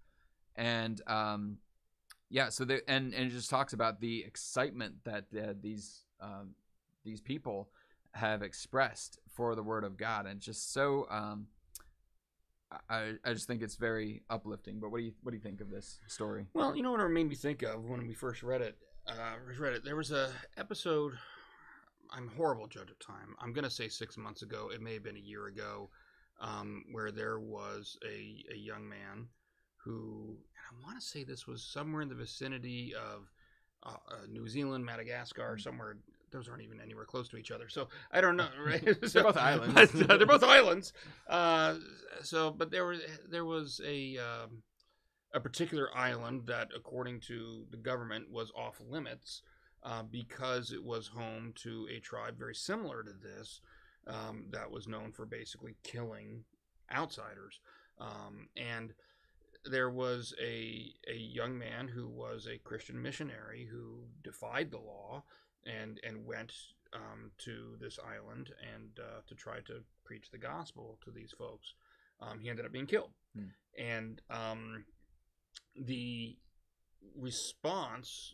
And so and it just talks about the excitement that these people have expressed for the Word of God, and it's just so I just think it's very uplifting. But what do you think of this story? Well, you know what it made me think of when we first read it. There was a episode. I'm a horrible judge of time. I'm gonna say 6 months ago. It may have been a year ago, where there was a young man who, and I want to say this was somewhere in the vicinity of New Zealand, Madagascar, somewhere. Those aren't even anywhere close to each other, so I don't know. Right? They're both islands. They're both islands. But there was a particular island that, according to the government, was off limits because it was home to a tribe very similar to this that was known for basically killing outsiders. And there was a young man who was a Christian missionary who defied the law and went to this island and to try to preach the gospel to these folks. He ended up being killed. And the response,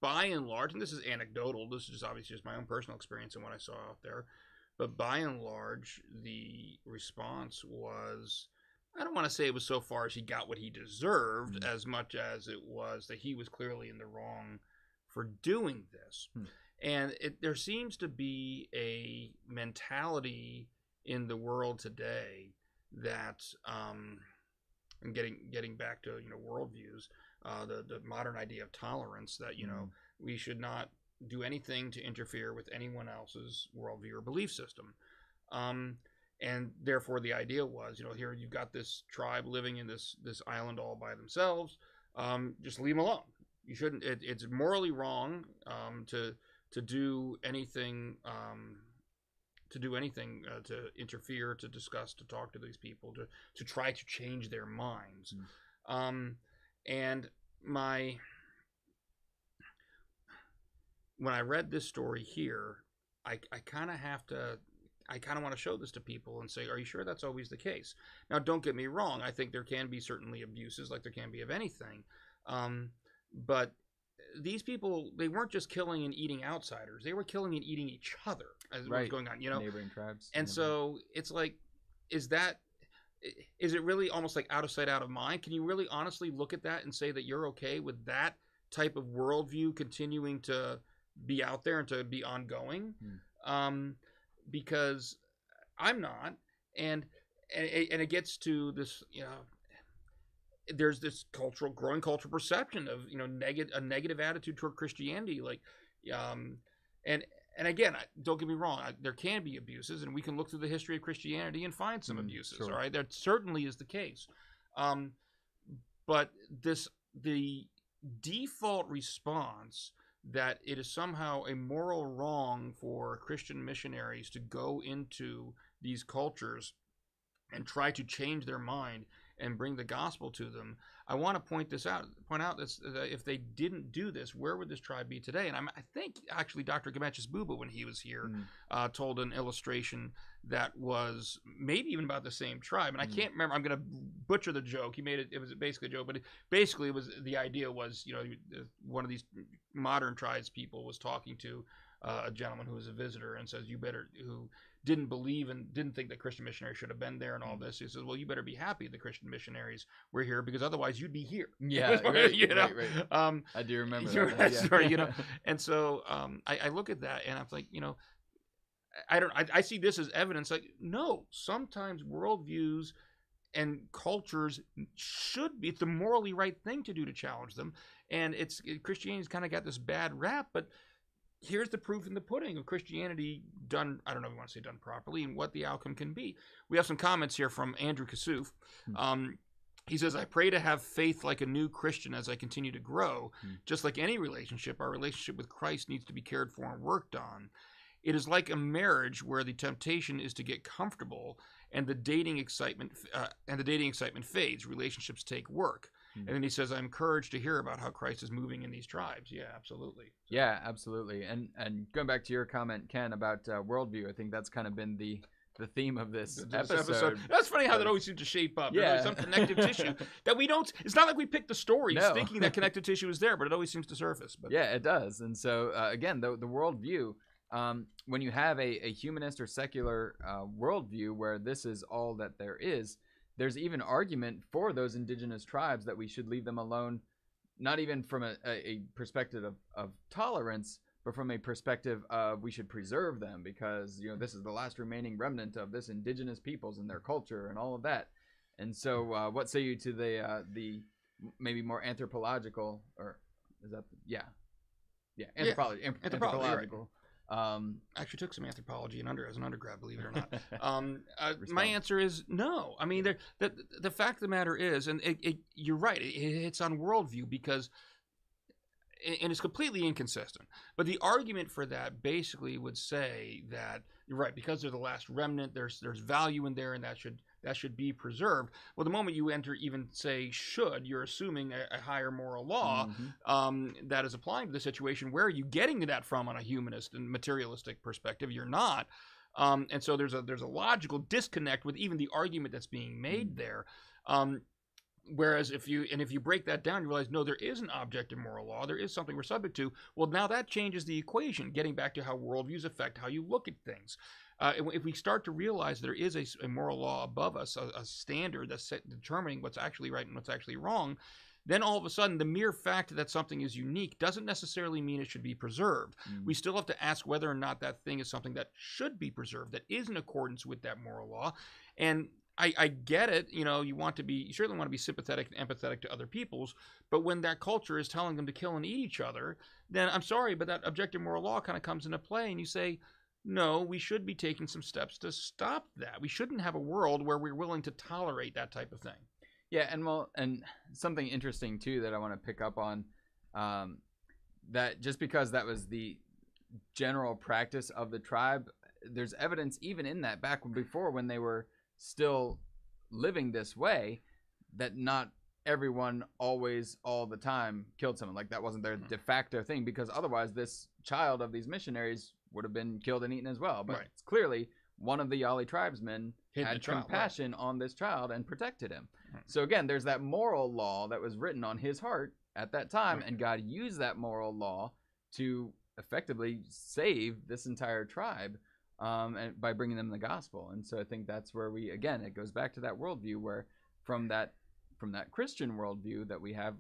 by and large, and this is anecdotal, this is just obviously just my own personal experience and what I saw out there, but by and large, the response was, I don't want to say it was so far as he got what he deserved as much as it was that he was clearly in the wrong for doing this. And there seems to be a mentality in the world today that, and getting back to worldviews, the modern idea of tolerance, that we should not do anything to interfere with anyone else's worldview or belief system. And therefore, the idea was, here you've got this tribe living in this island all by themselves. Just leave them alone. You shouldn't. It's morally wrong to do anything. To interfere, to discuss, to talk to these people, to try to change their minds. And when I read this story here, I kind of want to show this to people and say, are you sure that's always the case? Now, don't get me wrong. I think there can be certainly abuses, like there can be of anything. But these people, they weren't just killing and eating outsiders. They were killing and eating each other as what was going on, Neighboring tribes. And so it's like, is it really almost like out of sight, out of mind? Can you really honestly look at that and say that you're okay with that type of worldview continuing to be out there and to be ongoing? Because I'm not. And it gets to this, there's this growing cultural perception of a negative attitude toward Christianity, and again, don't get me wrong, there can be abuses, and we can look through the history of Christianity and find some abuses. Sure. All right, that certainly is the case, but the default response that it is somehow a moral wrong for Christian missionaries to go into these cultures and try to change their mind and bring the gospel to them. I want to point out this, if they didn't do this, where would this tribe be today? And I think actually Dr. Gamachis Buba, when he was here, told an illustration that was maybe even about the same tribe. And I can't remember. I'm going to butcher the joke. He made it. It was basically a joke, but basically it was, the idea was, one of these modern tribes people was talking to a gentleman who was a visitor and says, who didn't believe and didn't think that Christian missionaries should have been there and all this. He says, well, you better be happy the Christian missionaries were here, because otherwise you'd be here. Yeah, right, right. I do remember that. Sorry, And so I look at that and I'm like, I see this as evidence. Like, no, sometimes worldviews and cultures it's the morally right thing to do to challenge them. And Christianity's kind of got this bad rap, but here's the proof in the pudding of Christianity done, I don't know if you want to say done properly, and what the outcome can be. We have some comments here from Andrew Kassouf. He says, I pray to have faith like a new Christian as I continue to grow. Just like any relationship, our relationship with Christ needs to be cared for and worked on. It is like a marriage where the temptation is to get comfortable and the dating excitement fades. Relationships take work. And then he says, I'm encouraged to hear about how Christ is moving in these tribes. Yeah, absolutely. Yeah, absolutely. And going back to your comment, Ken, about worldview, I think that's kind of been the theme of this episode. That's funny how that always seems to shape up. Yeah. There's some connective tissue that we don't. It's not like we picked the stories thinking that connective tissue is there, but it always seems to surface. But yeah, it does. And so again, the worldview, when you have a humanist or secular worldview where this is all that there is, there's even argument for those indigenous tribes that we should leave them alone, not even from a perspective of tolerance, but from a perspective of we should preserve them because, you know, this is the last remaining remnant of this indigenous peoples and their culture and all of that. And so what say you to the maybe more anthropological, or is that, anthropology, anthropological. Right. I actually took some anthropology as an undergrad, believe it or not. My answer is no. I mean, the fact of the matter is, and you're right, it's on worldview because, and it's completely inconsistent. But the argument for that basically would say that you're right because they're the last remnant. There's value in there, and that should be preserved. Well, the moment you even say should, you're assuming a higher moral law that is applying to the situation. Where are you getting that from on a humanist and materialistic perspective? You're not. And so there's a logical disconnect with even the argument that's being made there. Whereas if you break that down, you realize, no, there is an objective moral law. There is something we're subject to. Well, now that changes the equation, getting back to how worldviews affect how you look at things. If we start to realize there is a moral law above us, a standard that's determining what's actually right and what's actually wrong, then all of a sudden the mere fact that something is unique doesn't necessarily mean it should be preserved. We still have to ask whether or not that thing is something that should be preserved, that is in accordance with that moral law. And I get it, you certainly want to be sympathetic and empathetic to other peoples, but when that culture is telling them to kill and eat each other, then I'm sorry, but that objective moral law kind of comes into play, and you say, no, we should be taking some steps to stop that. We shouldn't have a world where we're willing to tolerate that type of thing. Yeah, and something interesting too that I want to pick up on, that just because that was the general practice of the tribe, there's evidence even in that back before when they were still living this way, that not everyone always all the time killed someone. Like that wasn't their de facto thing, because otherwise this child of these missionaries would have been killed and eaten as well. But it's clearly one of the Yali tribesmen had compassion on this child and protected him. So again, there's that moral law that was written on his heart at that time, and God used that moral law to effectively save this entire tribe. And by bringing them the gospel. And so I think that's where it goes back to that worldview, where from that Christian worldview that we have,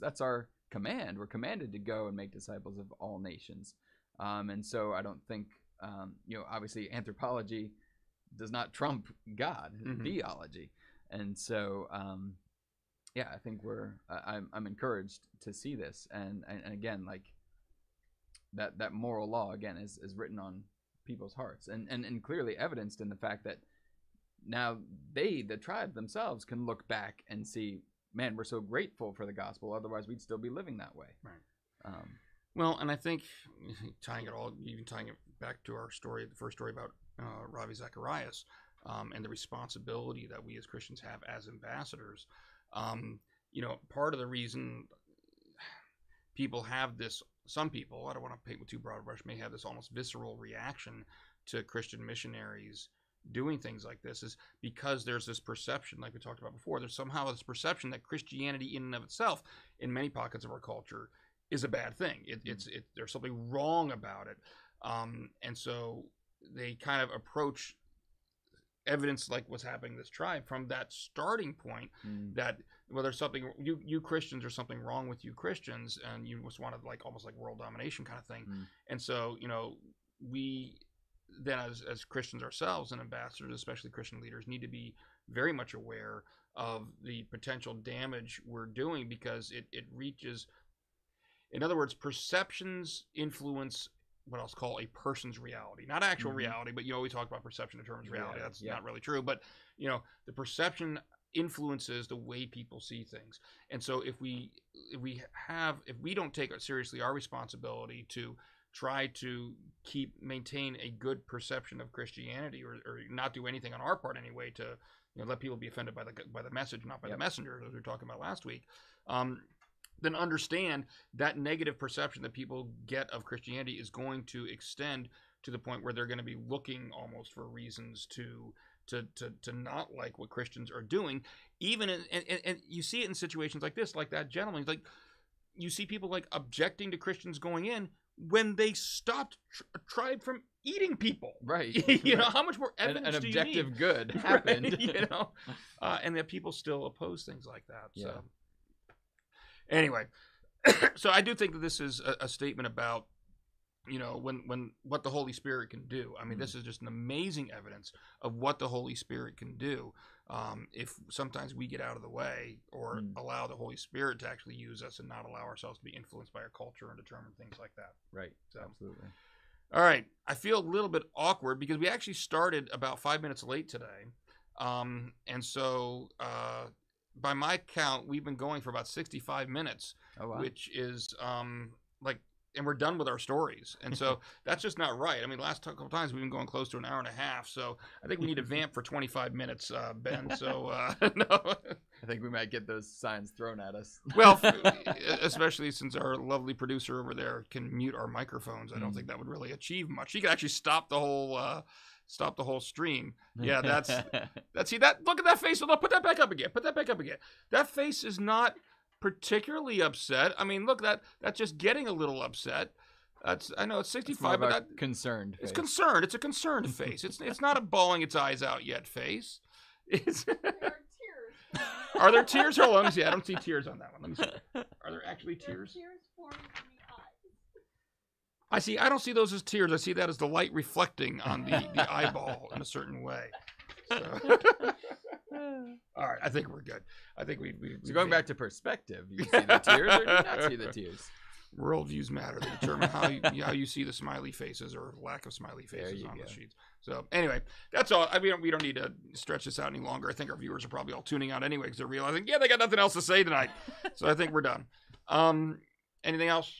that's our command. We're commanded to go and make disciples of all nations. And so I don't think, obviously anthropology does not trump God, theology. And so, I think I'm encouraged to see this. And again, like that moral law again is written on people's hearts and clearly evidenced in the fact that now the tribe themselves can look back and see, man, we're so grateful for the gospel, otherwise we'd still be living that way. Well, and I think tying it back to our story, the first story about Ravi Zacharias, and the responsibility that we as Christians have as ambassadors, part of the reason people have this, some people, I don't want to paint with too broad a brush, may have this almost visceral reaction to Christian missionaries doing things like this, is because there's this perception, like we talked about before, there's somehow this perception that Christianity in and of itself, in many pockets of our culture, is a bad thing. There's something wrong about it. And so they kind of approach evidence like what's happening in this tribe from that starting point, that there's something, you Christians, there's something wrong with you Christians, and you just want to almost like world domination kind of thing. And so we then as Christians ourselves and ambassadors, especially Christian leaders, need to be very much aware of the potential damage we're doing, because it reaches, in other words, perceptions influence what I'll call a person's reality, not actual reality, but we talk about perception determines reality. That's not really true, but the perception influences the way people see things. And so if we don't take seriously our responsibility to try to maintain a good perception of Christianity, or not do anything on our part anyway to let people be offended by the message, not by the messenger, as we were talking about last week, then understand that negative perception that people get of Christianity is going to extend to the point where they're going to be looking almost for reasons to not like what Christians are doing. Even and you see it in situations like this, like that gentleman. Like you see people objecting to Christians going in when they stopped a tribe from eating people. Right. You know, how much more evidence an do you objective need? good happened. Right? You know, and that people still oppose things like that. So, Yeah. anyway, so I do think that this is a statement about, you know, when what the Holy Spirit can do. I mean, this is just an amazing evidence of what the Holy Spirit can do. If sometimes we get out of the way or allow the Holy Spirit to actually use us and not allow ourselves to be influenced by our culture and determine things like that. Right. So, Absolutely. all right. I feel a little bit awkward because we actually started about 5 minutes late today. And so, by my count, we've been going for about 65 minutes, Oh, wow. which is, and we're done with our stories. And so that's just not right. I mean, last couple times we've been going close to an hour and a half. So I think we need to vamp for 25 minutes, Ben. So, no. I think we might get those signs thrown at us. Well, especially since our lovely producer over there can mute our microphones. I don't think that would really achieve much. He could actually stop the whole stream. Yeah, that's see that. Look at that face. Look, put that back up again. Put that back up again. That face is not particularly upset. I mean, look, that's just getting a little upset. I know it's 65, but that concerned. It's face. concerned. It's a concerned face. It's not a bawling its eyes out yet face. It's There are tears. Are there tears? Hold on, let me see. I don't see tears on that one. Let me see. Are there actually There are tears? tears forming in the eyes. I see. I don't see those as tears. I see that as the light reflecting on the eyeball in a certain way. So. All right, I think we're good. I think we So going back to perspective, you see the tears or do you not see the tears? Worldviews matter. They determine how you see the smiley faces or lack of smiley faces on the sheets. So anyway, that's all. I mean, we don't need to stretch this out any longer. I think our viewers are probably all tuning out anyway because they're realizing, yeah, they got nothing else to say tonight. So I think we're done. Anything else?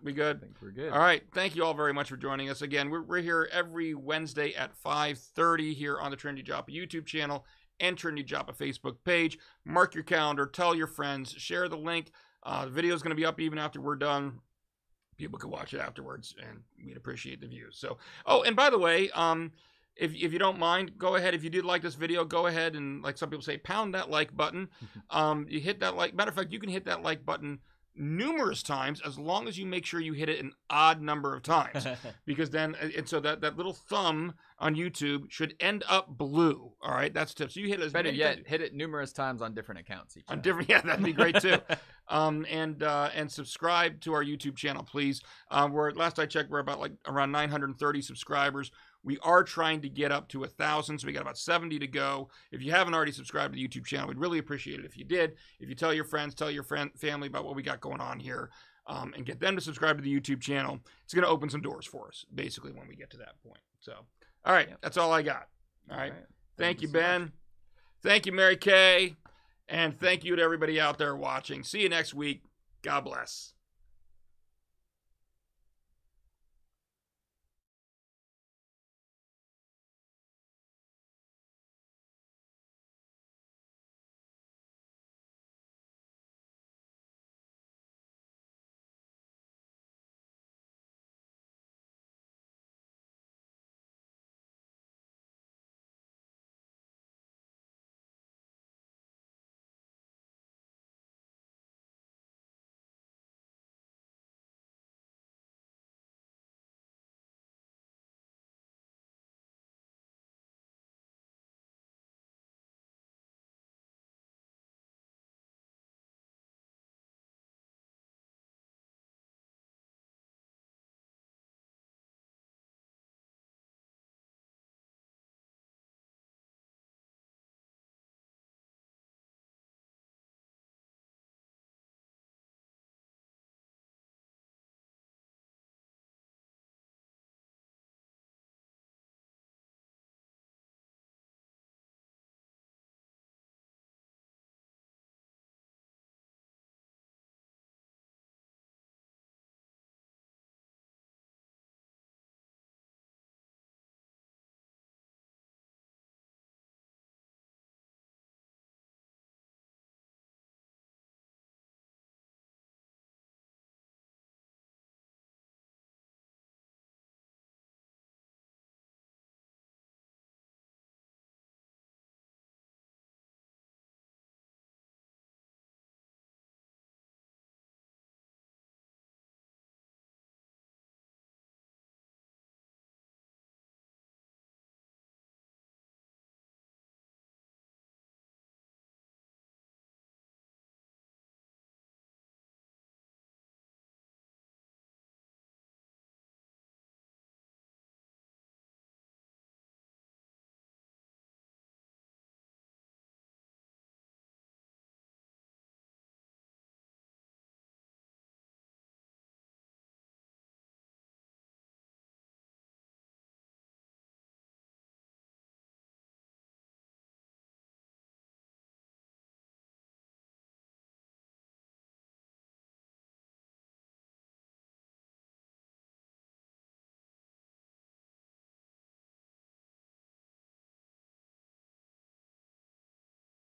We good? I think we're good. All right. Thank you all very much for joining us. Again, we're here every Wednesday at 5:30 here on the Trinity Joppa YouTube channel and Trinity Joppa Facebook page. Mark your calendar. Tell your friends. Share the link. The video is going to be up even after we're done. People can watch it afterwards, and we'd appreciate the views. So, oh, and by the way, if you don't mind, go ahead. If you did like this video, go ahead and, like some people say, pound that like button. You hit that like. Matter of fact, you can hit that like button numerous times as long as you make sure you hit it an odd number of times, because then and so that little thumb on YouTube should end up blue. All right, that's tip. So you hit it as better many yet, times, hit it numerous times on different accounts each on time. different. Yeah, that'd be great too. And subscribe to our YouTube channel, please. We're last I checked, we're about like around 930 subscribers. We are trying to get up to 1,000, so we got about 70 to go. If you haven't already subscribed to the YouTube channel, we'd really appreciate it if you did. If you tell your friends, tell your family about what we got going on here, and get them to subscribe to the YouTube channel, it's going to open some doors for us, basically, when we get to that point. So, all right, that's all I got. All right. Thank you, so Ben. much. Thank you, Mary Kay. And thank you to everybody out there watching. See you next week. God bless.